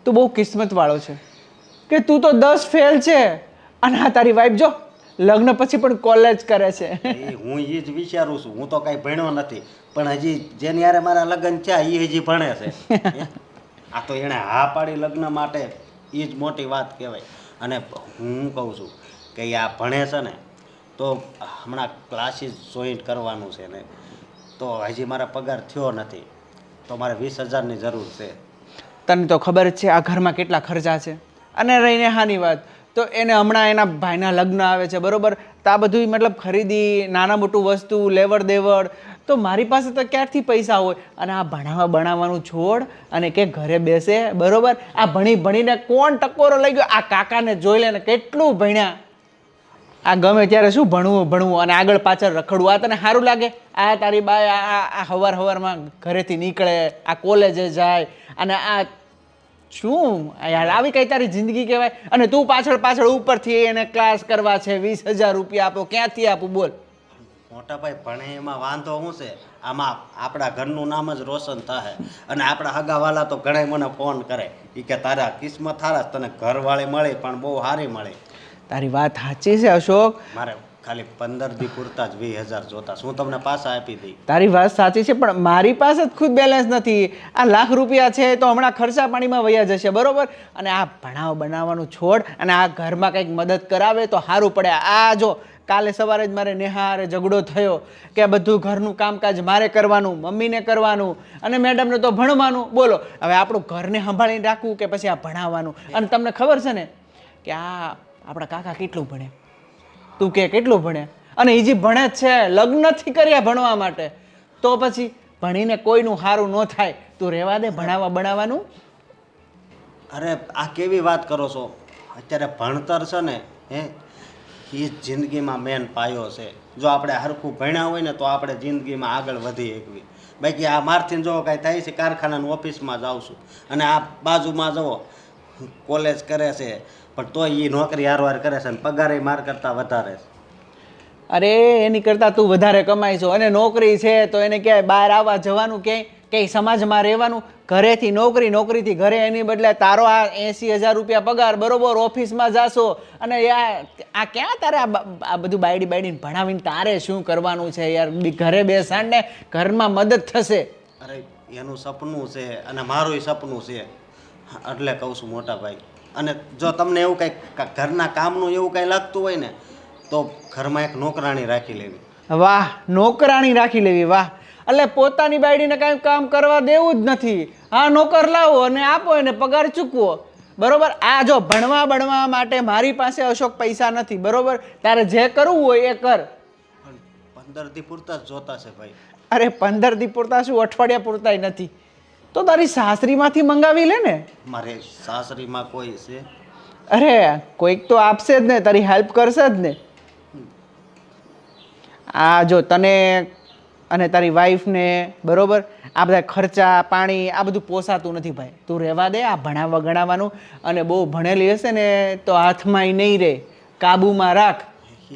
તું બહુ કિસ્મતવાળો છે કે તું તો 10 ફેલ છે અને આ તારી વાઈફ જો લગ્ન પછી પણ કોલેજ કરે છે. હું એ જ વિચારું છું. હું તો કાંઈ ભણ્યો નથી, પણ હજી જેની હારે મારા લગ્ન છે એ હજી ભણે છે. આ તો એણે હા પાડી લગ્ન માટે, એ જ મોટી વાત કહેવાય. અને હું કહું છું કે આ ભણે છે ને તો હમણાં ક્લાસીસ જોઈન્ટ કરવાનું છે ને, તો હજી મારા પગાર થયો નથી, તો મારે 20,000ની જરૂર છે. તને તો ખબર જ છે આ ઘરમાં કેટલા ખર્ચા છે. અને રહીને હાની વાત, તો એને હમણાં એના ભાઈના લગ્ન આવે છે બરોબર, તો આ બધું મતલબ ખરીદી, નાના મોટું વસ્તુ, લેવડ દેવડ, તો મારી પાસે તો ક્યારથી પૈસા હોય? અને આ ભણાવવાનું છોડ અને કે ઘરે બેસે બરોબર. આ ભણીને કોણ ટકોરો લઈ ગયો? આ કાકાને જોઈ લે ને કેટલું ભણ્યા. આ ગમે ત્યારે શું ભણવું અને આગળ પાછળ રખડવું. આ તને સારું લાગે? આ તારી બાય આ હવારમાં ઘરેથી નીકળે, આ કોલેજે જાય અને આ શું યાર આવી કઈ તારી જિંદગી કહેવાય? અને તું પાછળ પાછળ ઉપરથી એને ક્લાસ કરવા છે, 20,000 રૂપિયા આપો, ક્યાંથી આપું બોલ? મોટા ભાઈ ભણે એમાં વાંધો શું છે? આમાં આપણા ઘરનું નામ જ રોશન થાય. અને આપણા હગાવાલા તો ઘણા મને ફોન કરે એ કે તારા કિસ્મત હારા તને ઘરવાળી મળી પણ બહુ સારી મળી. તારી વાત સાચી છે અશોક, મારે ખાલી 15 દી પૂરતા જ 20,000 જોતા. શું તમને પાછા આપી દઈ? તારી વાત સાચી છે, પણ મારી પાસે જ ખુદ બેલેન્સ નથી. આ લાખ રૂપિયા છે તો હમણાં ખર્ચા પાણીમાં વયા જશે, બરોબર? અને આ ભણાવ બનાવવાનું છોડ અને આ ઘરમાં કંઈક મદદ કરાવે તો સારું પડે. આ જો કાલે સવારે જ મારે નેહારે ઝઘડો થયો કે બધું ઘરનું કામકાજ મારે કરવાનું, મમ્મીને કરવાનું અને મેડમને તો ભણવાનું. બોલો હવે આપણું ઘરને સંભાળીને રાખવું કે પછી આ ભણાવવાનું? અને તમને ખબર છે ને કે આ આપણા કાકા કેટલું ભણે? તું કે કેટલું ભણે? અને એ જે ભણે જ છે, લગ્ન નથી કર્યા ભણવા માટે, તો પછી ભણીને કોઈનું સારું ન થાય. તું રહેવા દે ભણાવવા બનાવવાનું. અરે આ કેવી વાત કરો છો? અત્યારે ભણતર છે ને હે એ જિંદગીમાં મેન પાયો છે. જો આપણે હરખું ભણ્યા હોય ને તો આપણે જિંદગીમાં આગળ વધી શકવી. બાકી આ મારથી જો કાંઈ થાય છે કારખાનાની ઓફિસમાં જાઉં છું અને આ બાજુમાં જુઓ કોલેજ કરે છે પણ તોય એ નોકરી હારવાર કરે છે અને પગારે માર કરતાં વધારે છે. અરે એની કરતાં તું વધારે કમાઈ છો અને નોકરી છે તો એને ક્યાંય બહાર આવવા જવાનું, ક્યાંય સમાજમાં રહેવાનું. ઘરેથી નોકરી, નોકરીથી ઘરે, એની બદલે તારો આ 80,000 રૂપિયા પગાર, બરોબર? ઓફિસમાં જાશો અને આ ક્યાં તારે આ બધું બાયડીને ભણાવીને તારે શું કરવાનું છે યાર? ઘરે બેસાડ ને ઘરમાં મદદ થશે. અરે એનું સપનું છે અને મારું સપનું છે એટલે કહું છું મોટા ભાઈ. અને જો તમને એવું કંઈક ઘરના કામનું એવું કંઈ લાગતું હોય ને તો ઘરમાં એક નોકરાણી રાખી લેવી. વાહ, નોકરાણી રાખી લેવી, વાહ! એટલે પોતાની બાયડીને કાંઈ કામ કરવા દેવું જ નથી. હા, નોકર લાવો અને આપો એને પગાર ચૂકવો, બરોબર? આ જો ભણવા માટે મારી પાસે અશોક પૈસા નથી, બરોબર? તારે જે કરવું હોય એ કર. પણ 15 દી પૂરતા જ જોતા છે ભાઈ. અરે 15 દી પૂરતા શું, અઠવાડિયા પૂરતાય નથી તો તારી સાસરીમાંથી મંગાવી લે ને. મારે સાસરીમાં કોઈ છે? અરે કોઈક તો આપશે જ ને, તારી હેલ્પ કરશે જ ને. આ જો તને અને તારી વાઈફને, બરોબર, આ બધા ખર્ચા પાણી આ બધું પોસાતું નથી ભાઈ. તું રહેવા દે આ ભણાવવા ગણાવવાનું. અને બહુ ભણેલી હશે ને તો હાથમાં નહીં રહે, કાબુમાં રાખ.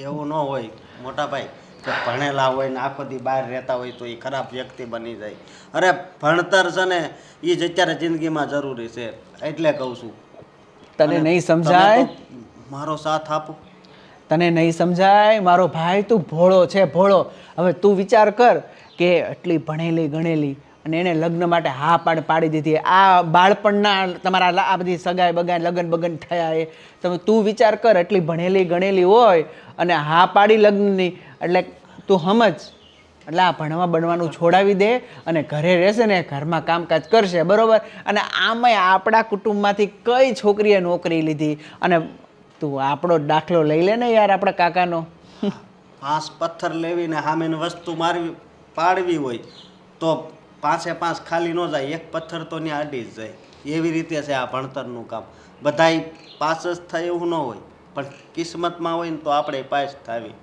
એવું ન હોય મોટા ભાઈ કે ભણેલા હોય ને આખો દી બહાર રહેતા હોય તો એ ખરાબ વ્યક્તિ બની જાય. અરે ભણતર છે ને એ જ અત્યારે જિંદગીમાં જરૂરી છે એટલે કહું છું. તને નહીં તમે સમજાય? તો મારો સાથ આપો. તને નહીં સમજાય મારો ભાઈ? તું ભોળો છે, ભોળો. હવે તું વિચાર કર કે આટલી ભણેલી ગણેલી અને એને લગ્ન માટે હા પાડી દીધી. આ બાળપણના તમારા આ બધી સગાઈ બગાઈ લગ્ન બગન થયા એ તમે તું વિચાર કર. એટલી ભણેલી ગણેલી હોય અને હા પાડી લગ્નની, એટલે તું સમજ. એટલે આ ભણવા બનવાનું છોડાવી દે અને ઘરે રહેશે ને ઘરમાં કામકાજ કરશે, બરોબર? અને આમાંય આપણા કુટુંબમાંથી કઈ છોકરીએ નોકરી લીધી? અને તું આપણો દાખલો લઈ લે ને યાર, આપણા કાકાનો. 5 પથ્થર લેવીને સામેની વસ્તુ મારવી પાડવી હોય તો 5 ખાલી ન જાય, એક પથ્થર તો ત્યાં અડી જ જાય. એવી રીતે છે આ ભણતરનું કામ. બધાય પાસ જ થાય એવું ન હોય પણ કિસ્મતમાં હોય ને તો આપણે પાસ થાવી.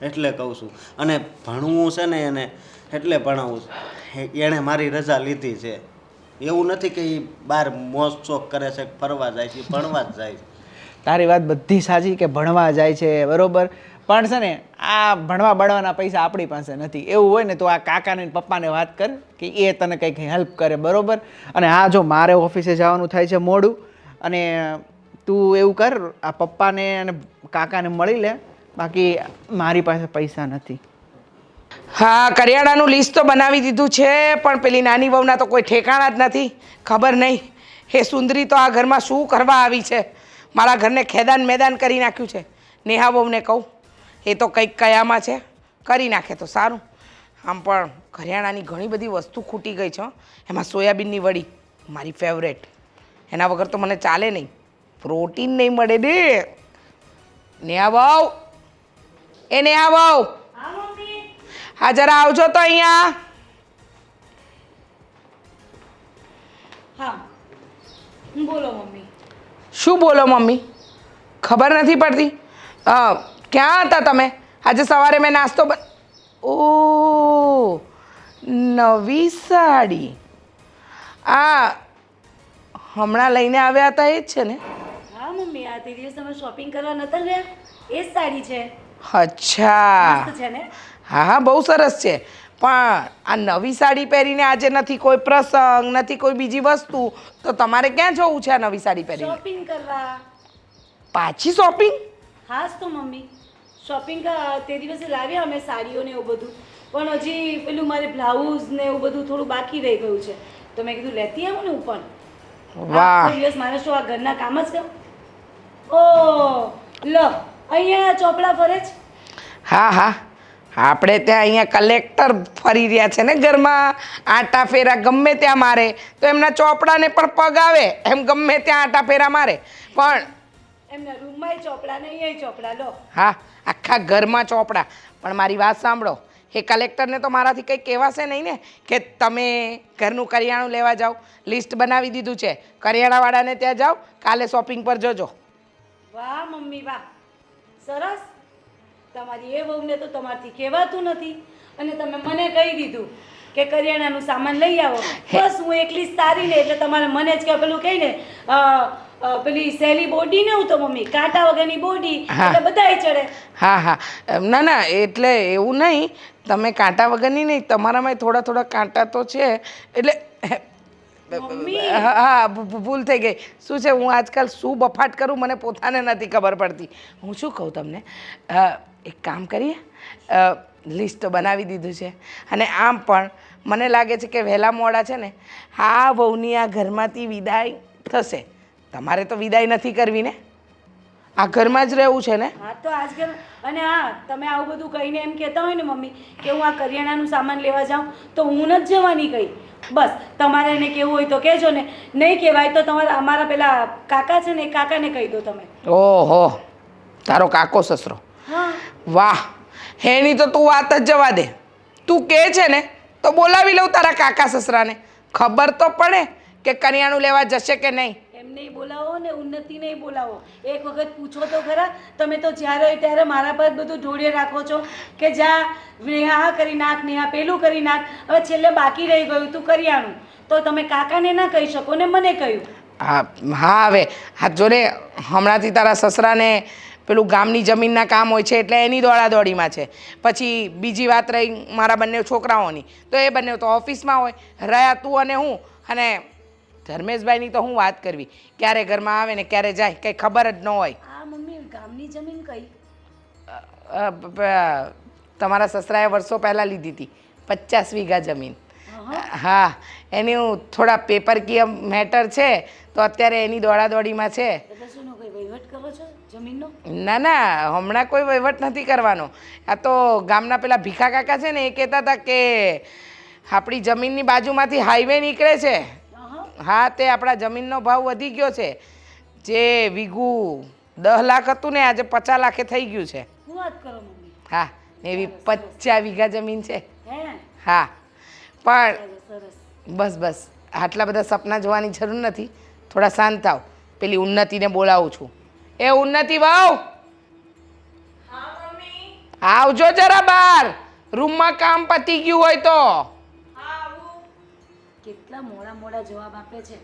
એટલે કહું છું. અને ભણવું છે ને એને એટલે ભણાવવું છે. એણે મારી રજા લીધી છે, એવું નથી કે એ બહાર મોજ શોખ કરે છે, ફરવા જાય છે, ભણવા જ જાય છે. તારી વાત બધી સાચી કે ભણવા જાય છે, બરોબર? પણ છે ને આ ભણવા બળવાના પૈસા આપણી પાસે નથી. એવું હોય ને તો આ કાકાને પપ્પાને વાત કર કે એ તને કંઈક હેલ્પ કરે, બરોબર? અને હા જો મારે ઓફિસે જવાનું થાય છે મોડું, અને તું એવું કર આ પપ્પાને અને કાકાને મળી લે, બાકી મારી પાસે પૈસા નથી. હા, કરિયાણાનું લિસ્ટ તો બનાવી દીધું છે પણ પેલી નાની વહુના તો કોઈ ઠેકાણા જ નથી. ખબર નહીં હે સુંદરી તો આ ઘરમાં શું કરવા આવી છે. મારા ઘરને ખેદાન મેદાન કરી નાખ્યું છે. નેહા વહુને કહું એ તો કંઈક કયામાં છે, કરી નાખે તો સારું. આમ પણ કરિયાણાની ઘણી બધી વસ્તુ ખૂટી ગઈ છે. એમાં સોયાબીનની વડી મારી ફેવરેટ, એના વગર તો મને ચાલે નહીં. પ્રોટીન નહીં મળે દે. નેહા વહુ, એ નેહા વહુ, હા જરા આવજો તો અહીંયા. હા, બોલો મમ્મી. શું બોલો મમ્મી? ખબર નથી પડતી? ક્યાં હતા તમે? આજે સવારે મેં નાસ્તો ઓ નવી સાડી. હમણાં લઈને આવ્યા હતા એ જ છે ને? હા મમ્મી, આ તે દિવસ અમે શોપિંગ કરવા નતા ગયા એ જ સાડી છે. અચ્છા, મસ્ત છે ને? હા હા, બહુ સરસ છે. પણ આ નવી સાડી પહેરીને આજે નથી કોઈ પ્રસંગ, નથી કોઈ બીજી વસ્તુ, તો તમારે ક્યાં જવું છે આ નવી સાડી પહેરીને? શોપિંગ કરવા. પાછી શોપિંગ? હાસ તો મમ્મી, શોપિંગ તે દિવસે લાવ્યા અમે સાડીઓ ને એવું બધું, પણ હજી પેલું મારે બ્લાઉઝ ને એવું બધું થોડું બાકી રહી ગયું છે, તો મેં કીધું લેતી આવું ને હું પણ. વાહ, આખો દિવસ મારે શું આ ઘરના કામ જ કર. ઓ લો, અહીંયા ચોપડા ફરે છે. હા હા, આપણે ત્યાં અહીંયા કલેક્ટર ફરી રહ્યા છે ને ઘરમાં, આટા ફેરા ગમે ત્યાં મારે, તો એમના ચોપડાને પણ પગ આવે એમ ગમે ત્યાં આટા ફેરા મારે. પણ એમના રૂમમાંય ચોપડા ને અહીંયાય ચોપડા. લો, હા, આખા ઘરમાં ચોપડા. પણ મારી વાત સાંભળો, એ કલેક્ટરને તો મારાથી કંઈ કહેવાશે નહીં ને કે તમે ઘરનું કરિયાણું લેવા જાઓ? લિસ્ટ બનાવી દીધું છે, કરિયાણાવાળાને ત્યાં જાઓ, કાલે શોપિંગ પર જજો. વાહ મમ્મી વાહ, સરસ. તમારી એ વહુને તો તમારથી કહેવાતું નથી, અને તમે મને કહી દીધું કે કરિયાણાનું સામાન લઈ આવો. બસ હું એકલી જ સારી ને એટલે તમારે મને જ કે પેલું કહીને પેલી સહેલી બોડી ને હું તો મમ્મી કાંટા વગરની બોડી એટલે બધાય ચડે. હા હા, ના ના, એટલે એવું નહીં, તમે કાંટા વગરની નહીં, તમારામાં થોડા થોડા કાંટા તો છે, એટલે હા, ભૂલ થઈ ગઈ. શું છે, હું આજકાલ શું બફાટ કરું મને પોતાને નથી ખબર પડતી. હું શું કહું તમને, એક કામ કરીએ, લિસ્ટ બનાવી દીધું છે, અને આમ પણ મને લાગે છે કે વહેલા મોડા છે ને આ વહુની આ ઘરમાંથી વિદાય થશે. તમારે તો વિદાય નથી કરવી ને, આ ઘરમાં જ રહેવું છે ને? હા તો આજ ઘર. અને હા, તમે આવું બધું કહીને એમ કહેતા હોય ને મમ્મી કે હું આ કરિયાણાનું સામાન લેવા જાઉં, તો હું નથી જવાની કઈ. બસ તમારે એને કહેવું હોય તો કહેજો ને, નહીં કહેવાય તો તમારા અમારા પેલા કાકા છે ને એ કાકાને કહી દો તમે. ઓહો, તારો કાકો સસરો? હા. વાહ, એની તો તું વાત જ જવા દે. તું કહે છે ને તો બોલાવી લઉં તારા કાકા સસરાને, ખબર તો પડે કે કરિયાણું લેવા જશે કે નહીં. એમને બોલાવો ને ઉન્નતિને બોલાવો. એક વખત પૂછો તો ખરા, તમે તો જ્યારે હોય ત્યારે મારા પર બધું ઢોળે રાખો છો કે જા નેહા કરી નાખ, નેહા પેલું કરી નાખ. હવે છેલ્લે બાકી રહી ગયું તું કરિયાણું, તો તમે કાકાને ના કહી શકો ને મને કહ્યું. હા હા, હવે હા જોને, હમણાંથી તારા સસરાને પેલું ગામની જમીનના કામ હોય છે એટલે એની દોડાદોડીમાં છે. પછી બીજી વાત રહી મારા બંને છોકરાઓની, તો એ બંને તો ઓફિસમાં હોય. રહ્યા તું અને હું, અને ધર્મેશભાઈની તો હું વાત કરવી, ક્યારે ઘરમાં આવે ને ક્યારે જાય કંઈ ખબર જ ન હોય. આ મમ્મી ગામની જમીન કઈ? તમારા સસરાએ વર્ષો પહેલાં લીધી હતી 50 વીઘા જમીન. હા, એની થોડા પેપર કી મેટર છે, તો અત્યારે એની દોડાદોડીમાં છે. એટલે શું કોઈ વહીવટ કરો છો જમીનનો? ના ના, હમણાં કોઈ વહીવટ નથી કરવાનો. આ તો ગામના પેલા ભીખા કાકા છે ને એ કહેતા હતા કે આપણી જમીનની બાજુમાંથી હાઈવે નીકળે છે. હા, તે આપણા જમીનનો ભાવ વધી ગયો છે. જે વીઘું 10 લાખ હતું ને આજે 50 લાખે થઈ ગયું છે. શું વાત કરો મમ્મી? હા, એવી 50 વીઘા જમીન છે. હે? હા, પણ સરસ. બસ બસ, આટલા બધા સપના જોવાની જરૂર નથી, થોડા શાંત થાવ. પેલી ઉન્નતિને બોલાવું છું. એ ઉન્નતિ વહુ, આવજો જરા બહાર, રૂમમાં કામ પતી ગયું હોય તો. કેટલા મોડા મોડા જવાબ આપે છે.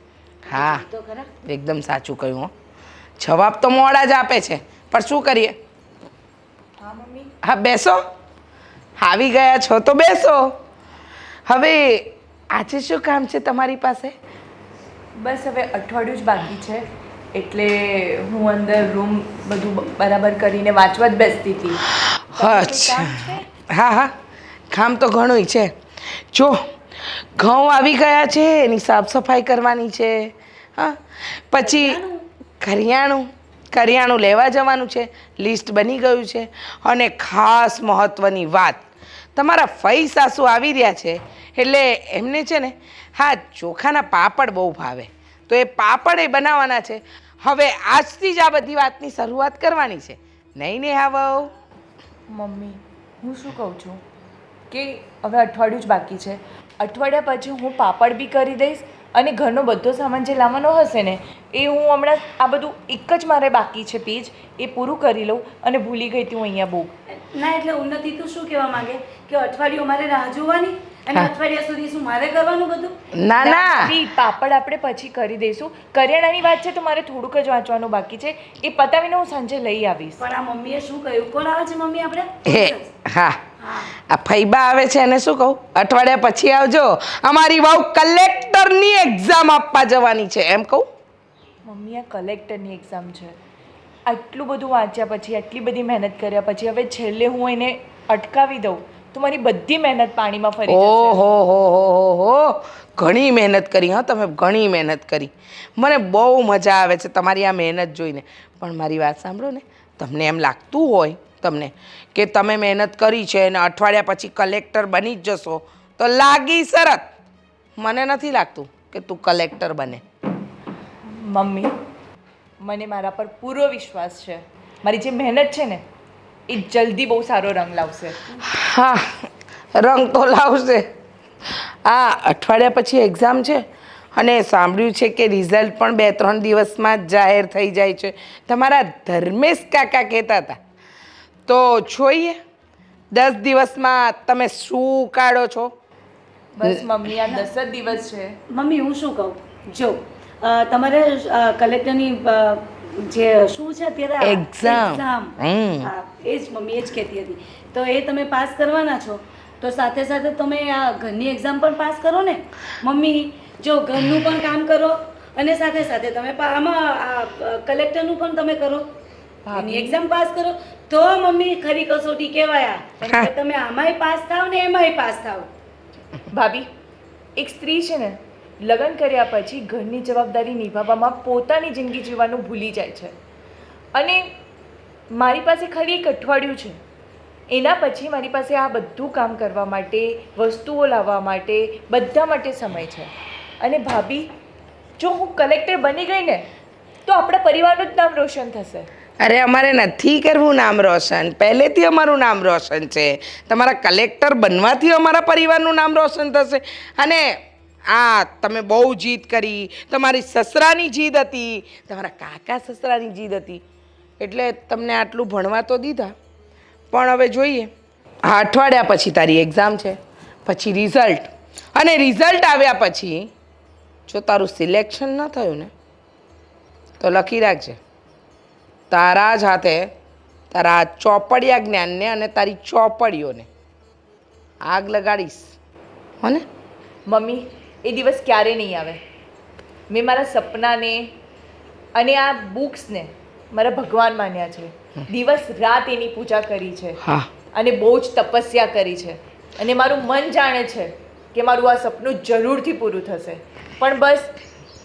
હા, તો ખરા. એકદમ સાચું કહ્યું હો. જવાબ તો મોડા જ આપે છે, પણ શું કરીએ. હા મમ્મી. હા, બેસો, આવી ગયા છો તો બેસો. હવે આજે શું કામ છે તમારી પાસે? બસ હવે અઠવાડિયું જ બાકી છે, એટલે હું અંદર રૂમ બધું બરાબર કરીને વાંચવા જ બેસતી હતી. અચ્છા, હા હા, કામ તો ઘણું છે. જો ઘઉં આવી ગયા છે, એની સાફ સફાઈ કરવાની છે. હા, પછી કરિયાણું લેવા જવાનું છે, લિસ્ટ બની ગયું છે. અને ખાસ મહત્ત્વની વાત, તમારા ફઈ સાસુ આવી રહ્યા છે, એટલે એમને છે ને હા ચોખાના પાપડ બહુ ભાવે, તો એ પાપડ એ બનાવવાના છે. હવે આજથી જ આ બધી વાતની શરૂઆત કરવાની છે, નહીં ને? હા વહુ. મમ્મી, હું શું કહું છું કે હવે અઠવાડિયું જ બાકી છે, અઠવાડિયા પછી હું પાપડ બી કરી દઈશ, અને ઘરનો બધો સામાન જે લાવવાનો હશે ને એ હું હમણાં આ બધું એક જ મારે બાકી છે પેજ, એ પૂરું કરી લઉં. અને ભૂલી ગઈ હતી હું અહીંયા બહુ. ના એટલે ઉન્નતિ તું શું કહેવા માંગે કે અઠવાડિયું મારે રાહ જોવાની? અને અઠવાડિયા સુધી શું મારે કરવાનું બધું? ના ના ભાભી, પાપડ આપણે પછી કરી દઈશું. કરિયાણાની વાત છે તો મારે થોડુંક જ વાંચવાનું બાકી છે. એ પતાવીને હું સાંજે લઈ આવીશ. પણ આ મમ્મીએ શું કહ્યું? કોણ આવે છે મમ્મી આપણે? હે હા આ ફૈબા આવે છે એને શું કહું અઠવાડિયા પછી આવજો અમારી વહુ કલેક્ટરની એક્ઝામ આપવા જવાની છે એમ કહું. મમ્મી, આ કલેક્ટરની એક્ઝામ છે. આટલું બધું વાંચ્યા પછી, આટલી બધી મહેનત કર્યા પછી હવે છેલ્લે હું એને અટકાવી દઉં તો મારી બધી મહેનત પાણીમાં ફરી જશે. ઓહો ઘણી મહેનત કરી હા તમે ઘણી મહેનત કરી. મને બહુ મજા આવે છે તમારી આ મહેનત જોઈને. પણ મારી વાત સાંભળો ને, તમને એમ લાગતું હોય તમને કે તમે મહેનત કરી છે અને અઠવાડિયા પછી કલેક્ટર બની જ જશો તો લાગી શરત મને નથી લાગતું કે તું કલેક્ટર બને. મમ્મી, મને મારા પર પૂરો વિશ્વાસ છે. મારી જે મહેનત છે ને એ જલ્દી બહુ સારો રંગ લાવશે. હા રંગ તો લાવશે. આ અઠવાડિયા પછી એક્ઝામ છે અને સાંભળ્યું છે કે રિઝલ્ટ પણ 2-3 દિવસમાં જ જાહેર થઈ જાય છે. તમારા ધર્મેશ કાકા કહેતા હતા. તો જોઈએ 10 દિવસમાં તમે શું કાઢો છો. બસ મમ્મી, આ 10 જ દિવસ છે. મમ્મી હું શું કહું જો તમારે કલેક્ટરની જે શું છે અત્યારે Exam. હા એ જ મમ્મી એ જ કહેતી હતી. તો એ તમે પાસ કરવાના છો તો સાથે સાથે તમે આ ઘરની એક્ઝામ પણ પાસ કરો ને મમ્મી. જો ઘરનું પણ કામ કરો અને સાથે સાથે તમે આમાં કલેક્ટરનું પણ તમે કરો, એની એક્ઝામ પાસ કરો તો મમ્મી ખરી કસોટી કહેવાય. આ તમે આમાંય પાસ થાવ ને એમાંય પાસ થાવ. ભાભી, એક સ્ત્રી છે ને લગ્ન કર્યા પછી ઘરની જવાબદારી નિભાવવામાં પોતાની જિંદગી જીવવાનું ભૂલી જાય છે. અને મારી પાસે ખાલી એક અઠવાડિયું છે. એના પછી મારી પાસે આ બધું કામ કરવા માટે, વસ્તુઓ લાવવા માટે, બધા માટે સમય છે. અને ભાભી, જો હું કલેક્ટર બની ગઈ ને તો આપણા પરિવારનું જ નામ રોશન થશે. અરે અમારે નથી કરવું નામ રોશન, પહેલેથી અમારું નામ રોશન છે. તમારા કલેક્ટર બનવાથી અમારા પરિવારનું નામ રોશન થશે. અને આ તમે બહુ જીદ કરી, તમારી સસરાની જીદ હતી, તમારા કાકા સસરાની જીદ હતી એટલે તમને આટલું ભણવા તો દીધા. પણ હવે જોઈએ આ અઠવાડિયા પછી તારી એક્ઝામ છે, પછી રિઝલ્ટ, અને રિઝલ્ટ આવ્યા પછી જો તારું સિલેક્શન ન થયું ને તો લખી રાખજે તારા જ હાથે તારા ચોપડિયા જ્ઞાનને અને તારી ચોપડીઓને આગ લગાડીશ. હો ને મમ્મી, એ દિવસ ક્યારે નહીં આવે. મેં મારા સપનાને અને આ બુક્સને મારા ભગવાન માન્યા છે. દિવસ રાત એની પૂજા કરી છે હા અને બહુ જ તપસ્યા કરી છે. અને મારું મન જાણે છે કે મારું આ સપનું જરૂરથી પૂરું થશે. પણ બસ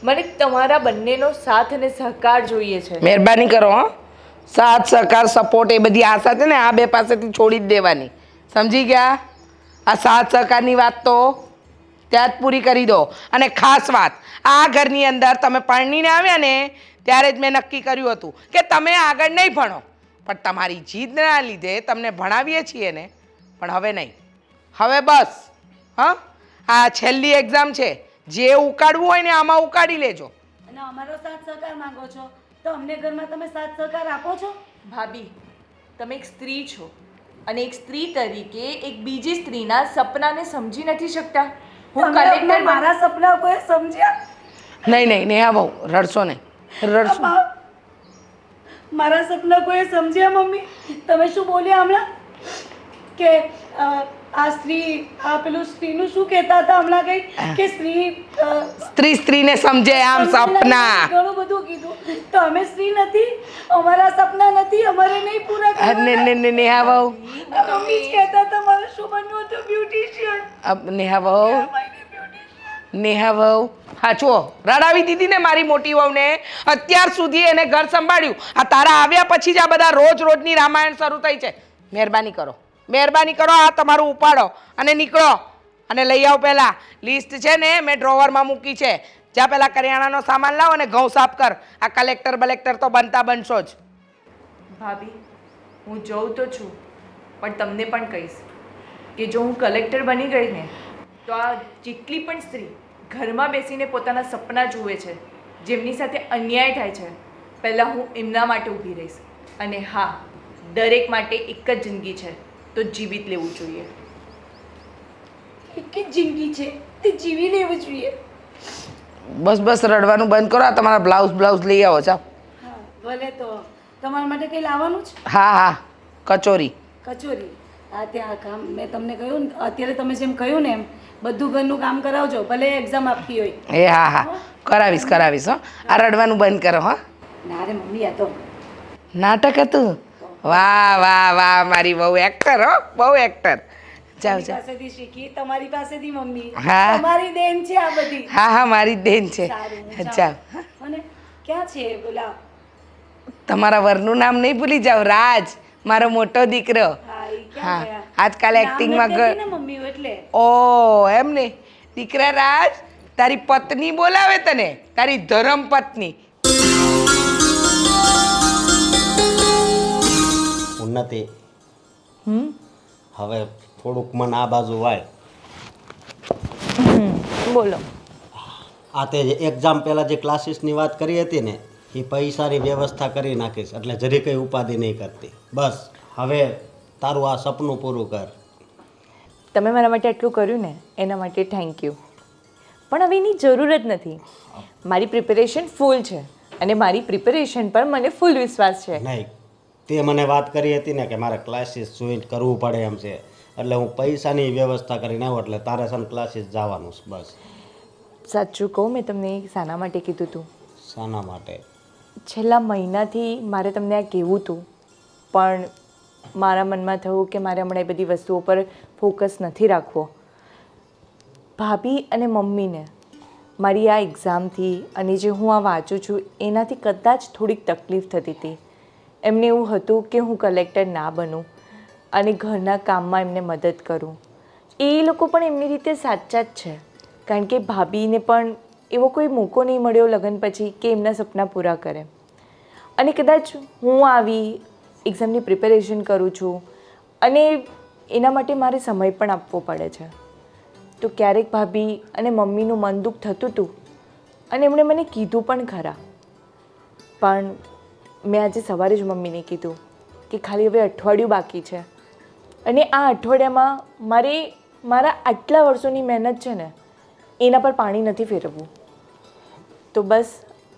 મને તમારા બંનેનો સાથ અને સહકાર જોઈએ છે. મહેરબાની કરો હો. સાથ સહકાર સપોર્ટ એ બધી આશા છે ને આ બે પાસેથી છોડી જ દેવાની. સમજી ગયા? આ સાથ સહકારની વાત તો ત્યાં જ પૂરી કરી દો. અને ખાસ વાત, આ ઘરની અંદર તમે પરણીને આવ્યા ને ત્યારે જ મેં નક્કી કર્યું હતું કે તમે આગળ નહીં ભણો, પણ તમારી જીદના લીધે તમને ભણાવીએ છીએ ને, પણ હવે નહીં. હવે બસ હા, આ છેલ્લી એક્ઝામ છે, જે ઉકાળવું હોય ને આમાં ઉકાળી લેજો. અને અમારો સાથ સહકાર માંગો છો તો અમને ઘરમાં તમે સાથ સહકાર આપો છો? ભાભી, તમે એક સ્ત્રી છો અને એક સ્ત્રી તરીકે એક બીજી સ્ત્રીના સપનાને સમજી નથી શકતા. હું તમે કલેક્ટર મારા સપના કોઈ સમજ્યા? નહીં નહીં નેહા બહુ રડશો નહીં, રડશો. મારા સપના કોઈ સમજ્યા મમ્મી? તમે શું બોલ્યા હમણાં કે આ સ્ત્રી આ પેલું સ્ત્રીનું શું કહેતા હતા હમણાં કઈ કે સ્ત્રી સ્ત્રીને સમજે આમ સપના. ઘણું બધું કીધું. તો અમે સ્ત્રી નથી, અમારા સપના નથી, અમારે નહીં પૂરા કરવાના. નેહા બહુ મમ્મી જ કહેતા હતા મારે શું બનવું હતું, બ્યુટિશિયન. નેહા બહુ નેહા વહુ હા જુઓ રડાવી દીધી ને મારી મોટી વહુને. અત્યાર સુધી એને ઘર સંભાળ્યું. આ તારા આવ્યા પછી જ આ બધા રોજની રામાયણ શરૂ થઈ છે. મહેરબાની કરો, મહેરબાની કરો, આ તમારું ઉપાડો અને નીકળો. અને લઈ આવો પહેલાં લિસ્ટ છે ને મેં ડ્રોવરમાં મૂકી છે. જા પહેલાં કરિયાણાનો સામાન લાવો અને ઘઉં સાફ કર. આ કલેક્ટર બલેક્ટર તો બનતા બનશો જ. ભાભી, હું જોઉં તો છું પણ તમને પણ કહીશ કે જો હું કલેક્ટર બની ગઈ ને તો આ જેટલી પણ સ્ત્રી ઘરમાં બેસીને પોતાના સપના જુએ છે, જેમની સાથે અન્યાય થાય છે, પહેલાં હું એમના માટે ઊભી રહીશ. અને હા, દરેક માટે એક જ જિંદગી છે તો જીવિત લેવું જોઈએ. એક જ જિંદગી છે, તે જીવી લેવું જોઈએ. બસ બસ રડવાનું બંધ કરો. આ તમારા બ્લાઉઝ લઈ આવો ચાલ. હા ભલે. તો તમારા માટે કંઈ લાવવાનું છે? હા કચોરી. કચોરી? હા ત્યાં કામ મેં તમને કહ્યું ને, અત્યારે તમે જેમ કહ્યું ને એમ બધું ઘરનું કામ કરાવજો, ભલે એક્ઝામ આપવી હોય. એ હા કરાવીશ હો. આ રડવાનું બંધ કરો હો. ના રે મમ્મી, આ તો નાટક હતું. વાહ મારી બહુ એક્ટર હો, બહુ એક્ટર. જાઓ તમારી પાસેથી શીખી, તમારી પાસેથી મમ્મી. હા. તમારી દેન છે આ બધી. હા મારી જ દેન છે. સારું, હું જાઓ. અને ક્યાં છે બોલા? તમારા વરનું નામ નહીં ભૂલી જાઓ. રાજ, મારો મોટો દીકરો. હા એ હા ક્યાં ગયા? આજકાલ નામ એક્ટિંગમાં નથી કહેતી ને મમ્મી એટલે. ઓ એમ ને. દીકરા રાજ, તારી પત્ની બોલાવે તને, તારી ધર્મ પત્ની. ઉન્નતિ, હવે થોડુંક મન આ બાજુ વાય. બોલો. આ તે એક્ઝામ પહેલાં જે ક્લાસીસની વાત કરી હતી ને, એ પૈસાની વ્યવસ્થા કરી નાખીશ, એટલે જરી કંઈ ઉપાધિ નહીં કરતી. બસ હવે તારું આ સપનું પૂરું કર. તમે મારા માટે આટલું કર્યું ને એના માટે થેન્ક યુ. પણ હવે એની જરૂર જ નથી. મારી પ્રિપેરેશન ફૂલ છે અને મારી પ્રિપેરેશન પર મને ફૂલ વિશ્વાસ છે. નહીં, તે મને વાત કરી હતી ને કે મારે ક્લાસીસ જોઈન કરવું પડે એમ છે, એટલે હું પૈસાની વ્યવસ્થા કરીને આવું, એટલે તારે સન ક્લાસીસ જવાનું છે. બસ. સાચું કહું, મેં તમને શાના માટે કીધું હતું? શાના માટે? છેલ્લા મહિનાથી મારે તમને આ કહેવું હતું, પણ મારા મનમાં થયું કે મારે હમણાં એ બધી વસ્તુઓ પર ફોકસ નથી રાખવો. ભાભી અને મમ્મીને મારી આ એક્ઝામથી અને જે હું આ વાંચું છું એનાથી કદાચ થોડીક તકલીફ થતી હતી. એમને એવું હતું કે હું કલેક્ટર ના બનું અને ઘરના કામમાં એમને મદદ કરું. એ લોકો પણ એમની રીતે સાચા જ છે, કારણ કે ભાભીને પણ એવો કોઈ મોકો નહીં મળ્યો લગ્ન પછી કે એમના સપના પૂરા કરે. અને કદાચ હું આવી એક્ઝામની પ્રિપેરેશન કરું છું અને એના માટે મારે સમય પણ આપવો પડે છે. તો ક્યારેક ભાભી અને મમ્મીનું મન દુઃખ થતું હતું અને એમણે મને કીધું પણ ખરા. પણ મેં આજે સવારે જ મમ્મીને કીધું કે ખાલી હવે અઠવાડિયું બાકી છે અને આ અઠવાડિયામાં મારે મારા આટલા વર્ષોની મહેનત છે ને એના પર પાણી નથી ફેરવવું. તો બસ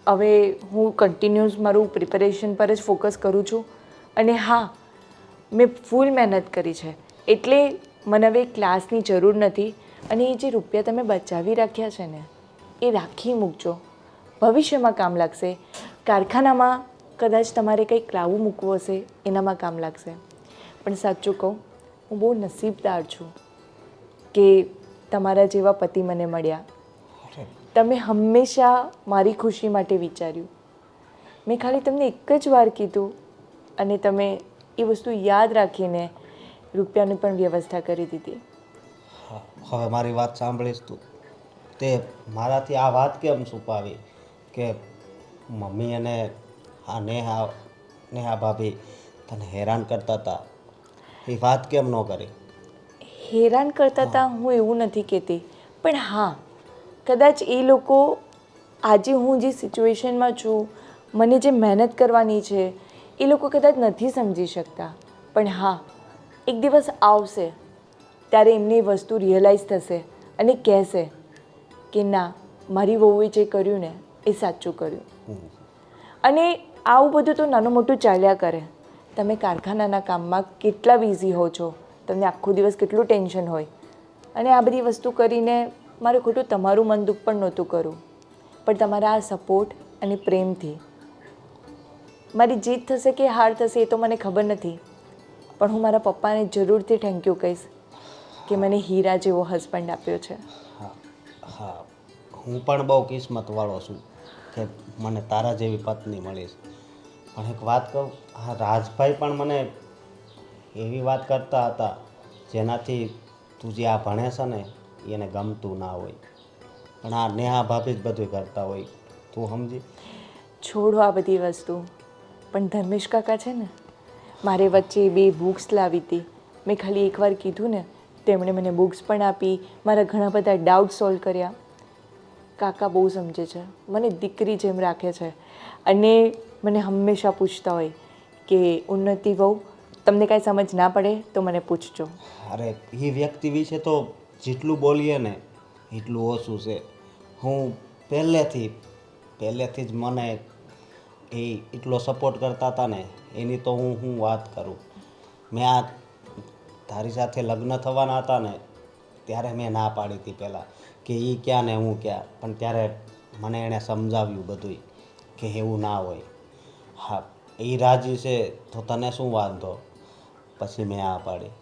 હવે હું કન્ટિન્યુઅસ મારું પ્રિપેરેશન પર જ ફોકસ કરું છું. અને હા, મેં ફૂલ મહેનત કરી છે, એટલે મને હવે ક્લાસની જરૂર નથી. અને એ જે રૂપિયા તમે બચાવી રાખ્યા છે ને એ રાખી મૂકજો, ભવિષ્યમાં કામ લાગશે. કારખાનામાં કદાચ તમારે કંઈક લાવું મૂકવું હશે, એનામાં કામ લાગશે. પણ સાચું કહું, હું બહુ નસીબદાર છું કે તમારા જેવા પતિ મને મળ્યા. તમે હંમેશા મારી ખુશી માટે વિચાર્યું. મેં ખાલી તમને એક જ વાર કીધું અને તમે એ વસ્તુ યાદ રાખીને રૂપિયાની પણ વ્યવસ્થા કરી દીધી. હવે મારી વાત સાંભળીશ તું? તે મારાથી આ વાત કેમ છુપાવી કે મમ્મી અને આ નેહા ભાભી તને હેરાન કરતા હતા? એ વાત કેમ ન કરી? હેરાન કરતા હતા હું એવું નથી કહેતી, પણ હા, કદાચ એ લોકો આજે હું જે સિચ્યુએશનમાં છું, મને જે મહેનત કરવાની છે, એ લોકો કદાચ નથી સમજી શકતા. પણ હા, એક દિવસ આવશે ત્યારે એમને એ વસ્તુ રિયલાઇઝ થશે અને કહેશે કે ના, મારી વહુએ જે કર્યું ને એ સાચું કર્યું. અને આવું બધું તો નાનું મોટું ચાલ્યા કરે. તમે કારખાનાના કામમાં કેટલા બિઝી હો છો, તમને આખો દિવસ કેટલું ટેન્શન હોય, અને આ બધી વસ્તુ કરીને મારે ખોટું તમારું મન દુઃખ પણ નહોતું કરવું. પણ તમારા આ સપોર્ટ અને પ્રેમથી મારી જીત થશે કે હાર થશે એ તો મને ખબર નથી, પણ હું મારા પપ્પાને જરૂરથી થેન્ક યુ કહીશ કે મને હીરા જેવો હસબન્ડ આપ્યો છે. હા, હું પણ બહુ કિસ્મતવાળો છું કે મને તારા જેવી પત્ની મળી છે. પણ એક વાત કહું, હા, રાજભાઈ પણ મને એવી વાત કરતા હતા જેનાથી તું જે આ ભણે છે ને એને ગમતું ના હોય, પણ આ નેહા ભાભી જ બધું કરતા હોય. તું સમજી? છોડો આ બધી વસ્તુ. પણ ધર્મેશ કાકા છે ને, મારે વચ્ચે 2 બુક્સ લાવી હતી. મેં ખાલી એકવાર કીધું ને તેમણે મને બુક્સ પણ આપી, મારા ઘણા બધા ડાઉટ સોલ્વ કર્યા. કાકા બહુ સમજે છે, મને દીકરી જેમ રાખે છે અને મને હંમેશા પૂછતા હોય કે ઉન્નતિ વહુ, તમને કાંઈ સમજ ના પડે તો મને પૂછજો. અરે, એ વ્યક્તિ વિશે તો જેટલું બોલીએ ને એટલું ઓછું છે. હું પહેલેથી જ મને એ એટલો સપોર્ટ કરતા હતા ને એની તો હું વાત કરું. મેં આ તારી સાથે લગ્ન થવાના હતા ને ત્યારે મેં ના પાડી હતી પહેલાં કે એ ક્યાં ને હું ક્યાં, પણ ત્યારે મને એણે સમજાવ્યું બધુંય કે એવું ના હોય. હા, એ રાજી છે તો તને શું વાંધો? પછી મેં આ પાડી.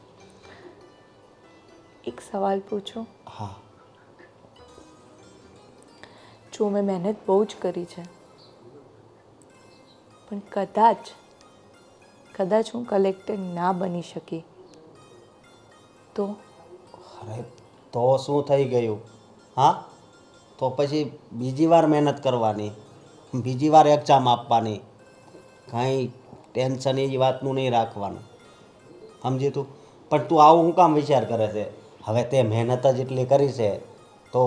એક સવાલ પૂછું? હા. જો મેં મહેનત બહુ જ કરી છે, પણ કદાચ હું કલેક્ટર ના બની શકી તો? અરે તો શું થઈ ગયું? હા, તો પછી બીજી વાર મહેનત કરવાની, બીજી વાર એક્ઝામ આપવાની, કાંઈ ટેન્શન એ વાતનું નહીં રાખવાનું, સમજી તું? પણ તું આવું શું કામ વિચાર કરે છે? હવે તે મહેનત જ એટલી કરી છે તો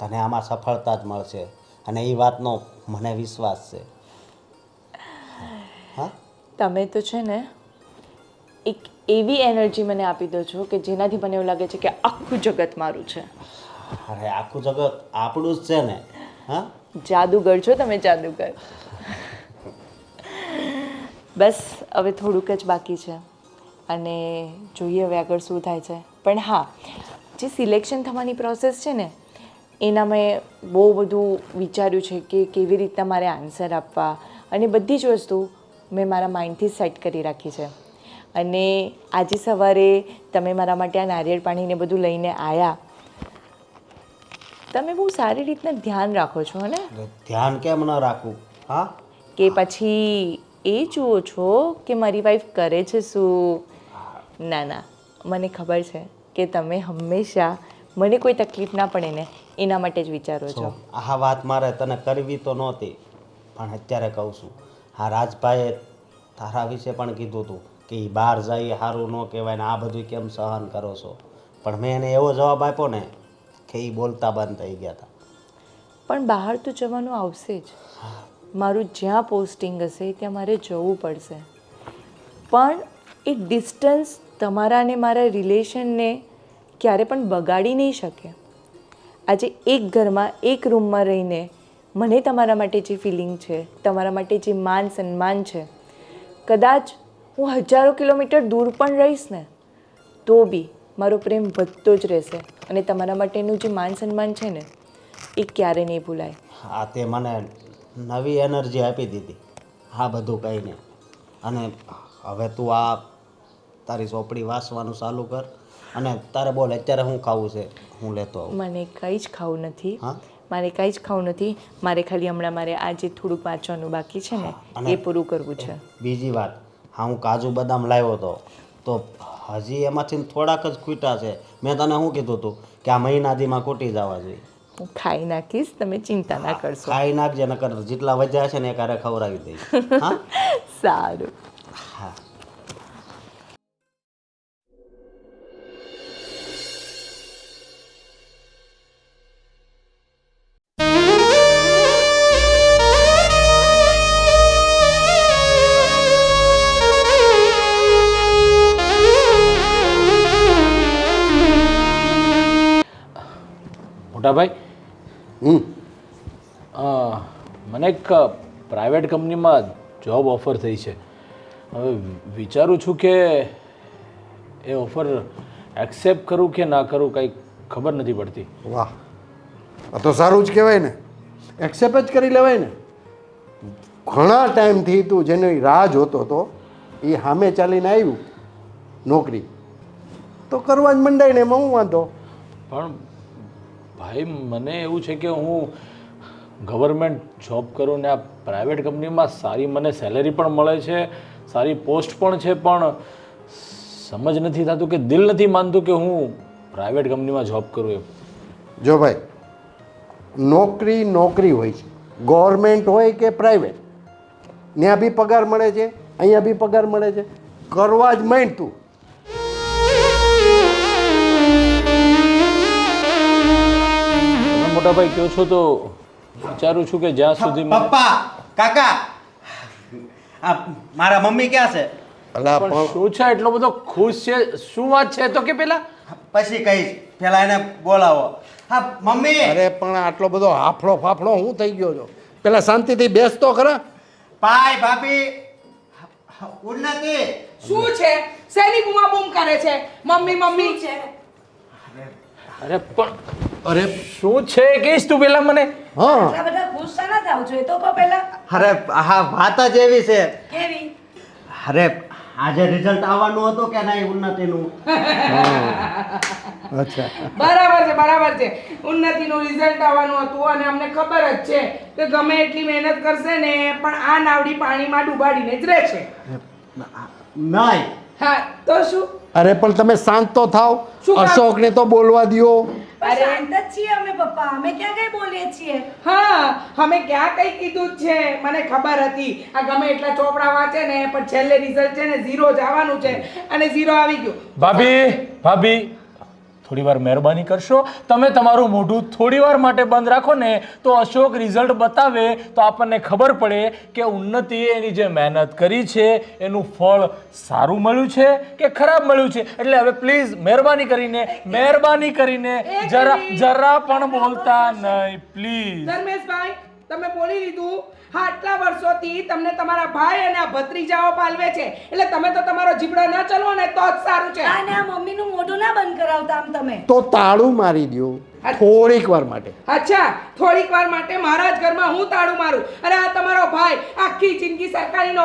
તને આમાં સફળતા જ મળશે, અને એ વાતનો મને વિશ્વાસ છે. હા, તમે તો છે ને એક એવી એનર્જી મને આપી દો છો કે જેનાથી મને એવું લાગે છે કે આખું જગત મારું છે. અરે આખું જગત આપણું જ છે ને. હા, જાદુગર છો તમે, જાદુગર. બસ હવે થોડુંક જ બાકી છે અને જોઈએ હવે આગળ શું થાય છે. પણ હા, જે સિલેક્શન થવાની પ્રોસેસ છે ને એના મેં બહુ બધું વિચાર્યું છે કે કેવી રીતના મારે આન્સર આપવા, અને બધી જ વસ્તુ મેં મારા માઇન્ડથી સેટ કરી રાખી છે. અને આજે સવારે તમે મારા માટે આ નારિયેળ પાણીને બધું લઈને આવ્યા. તમે બહુ સારી રીતના ધ્યાન રાખો છો ને? ધ્યાન કેમ ન રાખવું? હા, કે પછી એ જુઓ છો કે મારી વાઈફ કરે છે શું? ના ના, મને ખબર છે કે તમે હંમેશા મને કોઈ તકલીફ ના પડે ને એના માટે જ વિચારો છો. આ વાત મારે તને કરવી તો નહોતી, પણ અત્યારે કહું છું. હા, રાજભાઈએ તારા વિશે પણ કીધું હતું કે એ બહાર જાય સારું ન કહેવાય ને આ બધું કેમ સહન કરો છો, પણ મેં એને એવો જવાબ આપ્યો ને કે એ બોલતા બંધ થઈ ગયા હતા. પણ બહાર તો જવાનું આવશે જ. મારું જ્યાં પોસ્ટિંગ હશે ત્યાં મારે જવું પડશે, પણ એ ડિસ્ટન્સ તમારા અને મારા રિલેશનને ક્યારે પણ બગાડી નહીં શકે. આજે એક ઘરમાં એક રૂમમાં રહીને મને તમારા માટે જે ફિલિંગ છે, તમારા માટે જે માન સન્માન છે, કદાચ હું હજારો કિલોમીટર દૂર પણ રહીશ ને તો બી મારો પ્રેમ વધતો જ રહેશે, અને તમારા માટેનું જે માન સન્માન છે ને એ ક્યારે નહીં ભૂલાય. હા, તે મને નવી એનર્જી આપી દીધી હા બધું કહીને. અને હવે તું આ તારી ચોપડી વાંચવાનું ચાલુ કર, અને તારે બોલ અત્યારે શું ખાવું છે હું લેતો આવું. મને કંઈ જ ખાવું નથી. હા, મારે કંઈ જ ખાવું નથી. મારે ખાલી હમણાં મારે આ જે થોડુંક વાંચવાનું બાકી છે ને અને એ પૂરું કરવું છે. બીજી વાત, હા હું કાજુ બદામ લાવ્યો હતો તો હજી એમાંથી થોડાક જ ખૂટ્યા છે. મેં તને શું કીધું હતું કે આ મહિના દીમાં ખૂટી જવા જોઈએ. હું ખાઈ નાખીશ, તમે ચિંતા ના કરશો. ખાઈ નાખજે, નકર જેટલા વધ્યા છે ને એ કારે ખવડાવી દઈશ. હા, સારું. હા. મોટાભાઈ, મને એક પ્રાઇવેટ કંપનીમાં જોબ ઓફર થઈ છે. હવે વિચારું છું કે એ ઓફર એક્સેપ્ટ કરું કે ના કરું, કંઈ ખબર નથી પડતી. વાહ, આ તો સારું જ કહેવાય ને. એક્સેપ્ટ જ કરી લેવાય ને. ઘણા ટાઈમથી તું જેની રાહ જોતો હતો એ સામે ચાલીને આવ્યું નોકરી, તો કરવા જ મંડાય ને, એમાં હું વાંધો. પણ ભાઈ મને એવું છે કે હું ગવર્મેન્ટ જોબ કરું ને આ પ્રાઇવેટ કંપનીમાં સારી મને સેલેરી પણ મળે છે, સારી પોસ્ટ પણ છે, પણ સમજ નથી થતું કે દિલ નથી માનતું કે હું પ્રાઇવેટ કંપનીમાં જોબ કરું એમ. જો ભાઈ, નોકરી નોકરી હોય છે, ગવર્મેન્ટ હોય કે પ્રાઇવેટ, ત્યાં બી પગાર મળે છે, અહીંયા બી પગાર મળે છે. કરવા જ માંડ તું. તમે મોટા ભાઈ કહો છો તો વિચારું છું કે જ્યાં સુધી મને પપ્પા, કાકા, આ મારા મમ્મી ક્યાં છે? અલા પણ શું છે એટલો બધો ખુશ છે? શું વાત છે તો કે પેલા પછી કહીશ પેલા એને બોલાવો. હા મમ્મી. અરે પણ આટલો બધો હાફળો ફાફડો હું થઈ ગયો છો? પેલા શાંતિથી બેસતો ખરા. ભાઈ ભાભી ઉન્નતિ. શું છે? શેની બૂમાબૂમ કરે છે? મમ્મી મમ્મી છે. અરે પણ અરે શું છે કહીશ તું પેલા મને? હા આટલા બધા ગુસ્સા ના થાવ છો એ તો કહો પહેલા. અરે હા વાત જ એવી છે. કેવી? અરે આજે રિઝલ્ટ આવવાનું હતું કે નહીં ઉન્નતિનું? અચ્છા બરાબર છે. ઉન્નતિનું રિઝલ્ટ આવવાનું હતું અને અમને ખબર જ છે કે ગમે એટલી મહેનત કરશે ને પણ આ નાવડી પાણીમાં ડૂબાડીને જ રહેશે. નહીં. હા તો શું? અરે પણ તમે શાંત તો થાવ. શું કામ? અશોકને તો બોલવા દ્યો. પણ શાંત જ છીએ અમે પપ્પા, અમે ક્યાં કઈ બોલીએ છીએ? હા અમે ક્યાં કઈ કીધું જ છે. મને ખબર હતી આ ગમે એટલા ચોપડા વાંચે ને પણ છેલ્લે રિઝલ્ટ છે ને 0 જ આવવાનું છે અને 0 આવી ગયું. ભાભી થોડી વાર મહેરબાની કરશો? તમે તમારું મોઢું થોડી વાર માટે બંધ રાખો ને તો અશોક રિઝલ્ટ બતાવે તો આપણને ખબર પડે કે ઉન્નતિએ એની જે મહેનત કરી છે એનું ફળ સારું મળ્યું છે કે ખરાબ મળ્યું છે. એટલે હવે પ્લીઝ મહેરબાની કરીને જરા પણ બોલતા નહીં પ્લીઝ. ધર્મેશભાઈ તમે બોલી લીધું. હા આટલા વર્ષોથી તમને તમારા ભાઈ અને આ ભત્રીજાઓ પાલવે છે એટલે તમે તો તમારો જીબડો ન ચલવો ને તો જ સારું છે. અને આ મમ્મીનું મોઢું ના બંધ કરાવતા આમ તમે. તો તાળું મારી દ્યો થોડીક વાર માટે. અચ્છા થોડીક વાર માટે મારા જ ઘરમાં હું તાળું મારું? અરે આ તમારો ભાઈ આખી જિંદગી સરકારી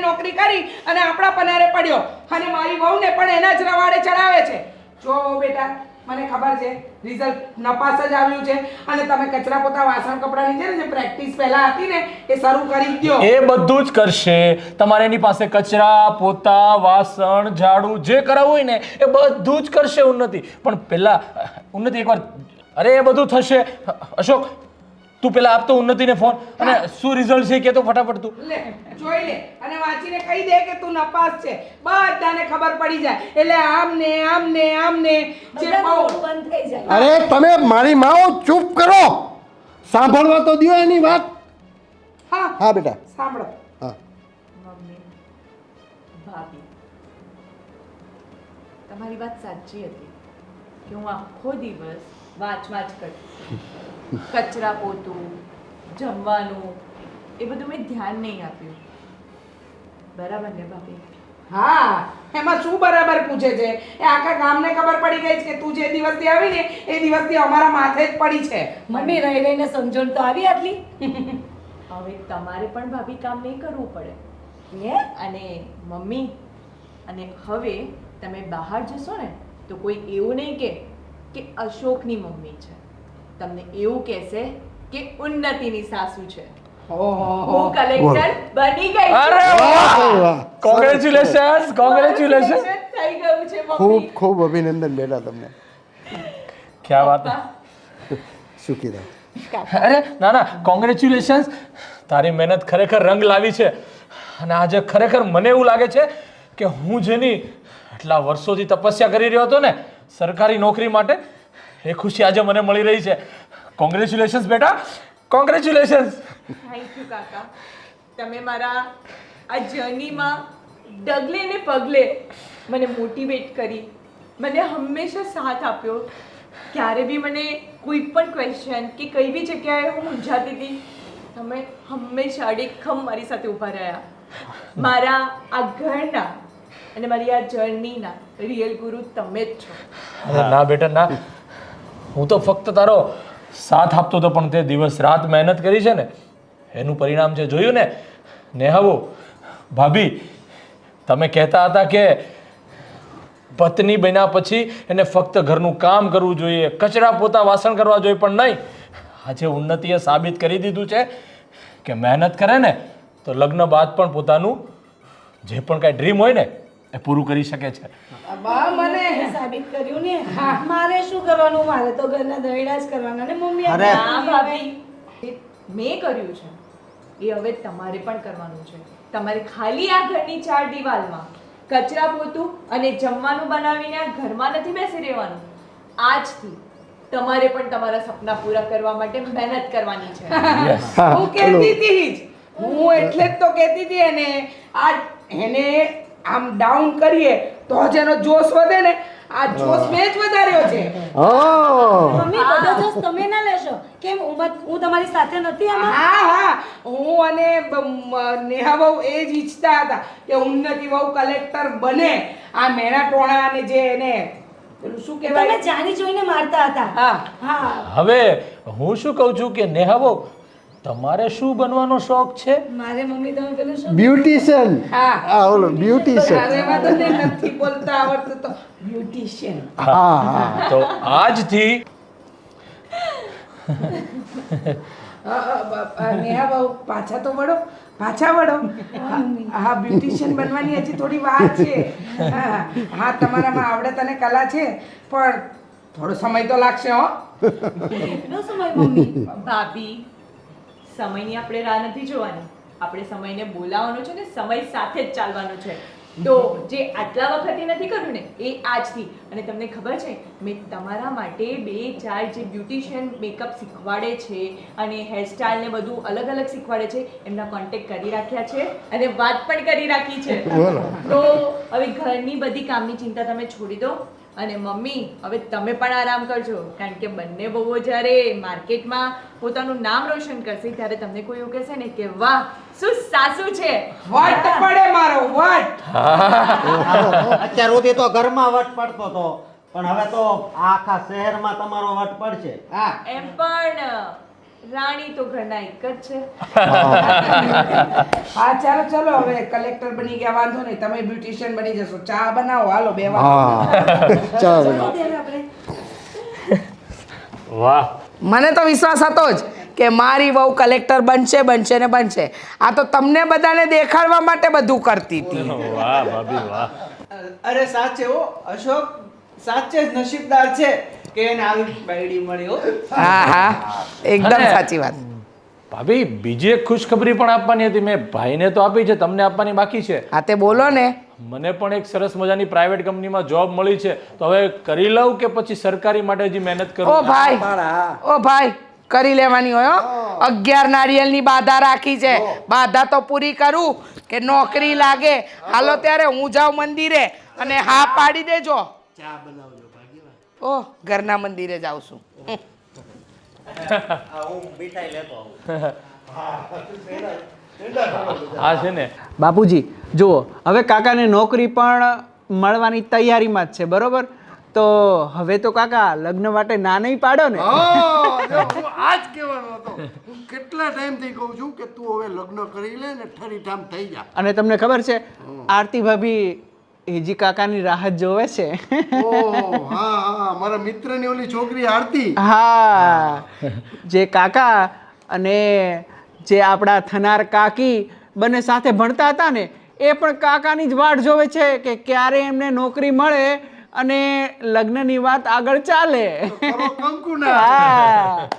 નોકરી કરી અને આપણા પનારે પડ્યો અને મારી વહુને પણ એના જ રવાડે ચડાવે છે. જો બેટા મને ખબર છે રિઝલ્ટ નપાસ જ આવ્યું છે અને તમે કચરા પોતા વાસણ કપડાની છે ને જે પ્રેક્ટિસ પહેલા હતી ને એ શરૂ કરી દો. એ બધું જ કરશે. તમારે એની પાસે કચરા પોતા વાસણ ઝાડુ જે કરાવવું હોય ને એ બધું જ કરશે ઉન્નતિ. પણ પેલા ઉન્નતિ એકવાર અરે એ બધું થશે. અશોક તું પેલા આપતો ઉન્નતિને ફોન અને શું રિઝલ્ટ છે કે તો ફટાફટ તું લે જોઈ લે અને વાંચીને કહી દે કે તું નપાસ છે. બધાને ખબર પડી જાય એટલે આમને જે બધાનું બહુ મોઢું બંધ થઈ જાય. અરે તમે મારી માઓ ચૂપ કરો. સાંભળવા તો દ્યો એની વાત. હા હા બેટા સાંભળો. હા મમ્મી ભાભી તમારી વાત સાચી હતી કે હું આખો દિવસ વાંચ કરતી. કચરા પોતું જમવાનું એ બધું મેં ધ્યાન નહીં આપ્યું. બરાબર ને ભાભી? હા એમાં શું બરાબર પૂછે છે? એ આખા ગામને ખબર પડી ગઈ છે કે તું જે દિવસથી આવી ને એ દિવસથી અમારા માથે જ પડી છે. મમ્મી રહી રહીને સમજણ તો આવી આટલી. હવે તમારે પણ ભાભી કામ નહીં કરવું પડે. હે? અને મમ્મી અને હવે તમે બહાર જશો ને તો કોઈ એવું નહીં કે અશોકની મમ્મી છે. તમને એવું કહેશે કે ઉન્નતિની સાસુ છે. હું કલેક્ટર બની ગઈ છું. અરે વાહ, વાહ. કોંગ્રેચ્યુલેશન્સ Congratulations થઈ ગયું છે ખૂબ મમ્મી. ખૂબ અભિનંદન બેટા તમને. ક્યાં વાત સુખી રહો. અરે ના કોંગ્રેચ્યુલેશન્સ. તારી મહેનત ખરેખર રંગ લાવી છે અને આજે ખરેખર મને એવું લાગે છે કે હું જેની આટલા વર્ષોથી તપસ્યા કરી રહ્યો હતો ને સરકારી નોકરી માટે એ ખુશી આજે મને મળી રહી છે. કોંગ્રેચ્યુલેશન્સ બેટા, કોંગ્રેચ્યુલેશન્સ. થેન્ક યુ કાકા. તમે મારા આ જર્નીમાં ડગલે ને પગલે મને મોટિવેટ કરી, મને હંમેશા સાથ આપ્યો. ક્યારે બી મને કોઈ પણ ક્વેશ્ચન કે કઈ બી જગ્યાએ હું મૂંઝાતી હતી તમે હંમેશા અડીખમ મારી સાથે ઊભા રહ્યા. મારા આ ઘરના અને મારી આ જર્નીના રિયલ ગુરુ તમે જ છો. અરે ના બેટા ના, હું તો ફક્ત તારો સાથ આપતો હતો પણ તે દિવસ રાત મહેનત કરી છે ને એનું પરિણામ છે. જોયું ને નેહાવો ભાભી, તમે કહેતા હતા કે પત્ની બન્યા પછી એને ફક્ત ઘરનું કામ કરવું જોઈએ, કચરા પોતા વાસણ કરવા જોઈએ, પણ નહીં. આજે ઉન્નતિએ સાબિત કરી દીધું છે કે મહેનત કરે ને તો લગ્ન બાદ પણ પોતાનું જે પણ કાંઈ ડ્રીમ હોય ને એ પૂરું કરી શકે છે. બા મને સાબિત કર્યું ને. મારે શું કરવાનું? મારે તો ઘરના દહીડા જ કરવાના ને મમ્મી. અરે. ના ભાભી, જે મેં કર્યું છે એ હવે તમારે પણ કરવાનું છે. તમારે ખાલી આ ઘરની 4 દિવાલમાં કચરા પોતું અને જમવાનું બનાવીને આ ઘરમાં નથી બેસી રહેવાનું. આજથી તમારે પણ તમારા સપના પૂરા કરવા માટે મહેનત કરવાની છે. હું કહેતી હતી જ. હું એટલે જ તો કહેતી હતી એને આમ ડાઉન કરીએ તો જ એનો જોશ વધે ને. આ જોશ મેં જ વધાર્યો છે. મમ્મી બધો જોશ તમે ના લેશો. કેમ હું તમારી સાથે નથી આમાં? હા હું અને નેહા બહુ એ જ ઈચ્છતા હતા કે ઉન્નતિ બહુ કલેક્ટર બને. આ મેણા ટોણા અને જે એને પેલું શું તમે કહેવાય જાણી જોઈને મારતા હતા. હા હવે હું શું કહું છું કે નેહા બહુ તમારે શું બનવાનો શોખ છે? મારે મમ્મી તમે પેલું શું બ્યુટિશિયન. હા આ ઓલો બ્યુટિશિયન. અરે એમાં તો ને નથી બોલતા આવડતું તો બ્યુટિશિયન. હા હા. તો આજથી નેહા બહુ પાછા તો વળો. હા બ્યુટિશિયન બનવાની હજી થોડી વાર છે. હા તમારામાં આવડત અને કલા છે પણ થોડો સમય તો લાગશે હો. કેટલો સમય મમ્મી? ભાભી સમયની આપણે રાહ નથી જોવાની, આપણે સમયને બોલાવવાનો છે ને સમય સાથે જ ચાલવાનું છે. તો જે આટલા વખતે નથી કર્યું ને એ આજથી. અને તમને ખબર છે મેં તમારા માટે 2-4 જે બ્યુટિશિયન મેકઅપ શીખવાડે છે અને હેરસ્ટાઈલ ને બધું અલગ અલગ શીખવાડે છે એમના કોન્ટેક્ટ કરી રાખ્યા છે અને વાત પણ કરી રાખી છે. તો હવે ઘરની બધી કામની ચિંતા તમે છોડી દો અને મમ્મી હવે તમે પણ આરામ કરજો, કારણ કે બંને બહુઓ જ્યારે માર્કેટમાં પોતાનું નામ રોશન કરશે ત્યારે તમને કોઈ એવું કહેશે ને કે વાહ શું સાસુ છે. વટ પડે મારો વટ. અત્યાર સુધી તો ઘરમાં વટ પડતો હતો, પણ હવે તો આખા શહેરમાં તમારો વટ પડશે. હા એમ પણ રાણી તો ઘરના એક જ છે. હા ચાલો હવે કલેક્ટર બની ગયા વાંધો નહીં, તમે બ્યુટિશિયન બની જશો. ચા બનાવો હાલો બે વાર. હા ચાલો. ત્યારે આપણે વાહ, મને તો વિશ્વાસ હતો જ કે મારી વહુ કલેક્ટર બનશે ને બનશે. આ તો તમને બધાને દેખાડવા માટે બધું કરતી હતી. વાહ ભાભી વાહ. અરે સાચે હો અશોક, સાચે જ નસીબદાર છે કે એને આવી બાયડી મળી હો. હા એકદમ અને- સાચી વાત. ભાભી બીજી એક ખુશખબરી પણ આપવાની હતી. મેં ભાઈને તો આપી છે, તમને આપવાની બાકી છે. હા તે બોલો ને. મને પણ એક સરસ મજાની પ્રાઇવેટ કંપનીમાં જોબ મળી છે. તો હવે કરી લઉં કે પછી સરકારી માટે હજી મહેનત ઓ કરું? ભાઈ કરી લેવાની હોય હો. 11 નારિયેળની બાધા રાખી છે. બાધા તો પૂરી કરું કે નોકરી લાગે. હાલો ત્યારે હું જાઉં મંદિરે અને હા પાડી દેજો. ઓહ ઘરના મંદિરે જાઉં છું. હું મીઠાઈ લેતો આવું. આ છે ને બાપુજી જુઓ, હવે કાકાને નોકરી પણ મળવાની તૈયારીમાં જ છે, બરોબર? તો હવે તો કાકા લગ્ન માટે ના નહીં પાડો ને. હા, જો હું આ જ કહેવાનો હતો. હું કેટલા ટાઈમથી કહું છું કે તું હવે લગ્ન કરી લે ને ઠરીઠામ થઈ જા. અને તમને ખબર છે આરતી ભાભી હેજી કાકાની રાહ જ જોવે છે. ઓહ હા મારા મિત્રની ઓલી છોકરી આરતી. હા જે કાકા અને જે આપણા થનાર કાકી બંને સાથે ભણતા હતા ને એ પણ કાકાની જ વાટ જોવે છે કે ક્યારે એમને નોકરી મળે અને લગ્નની વાત આગળ ચાલે. કરો કંકુના. હા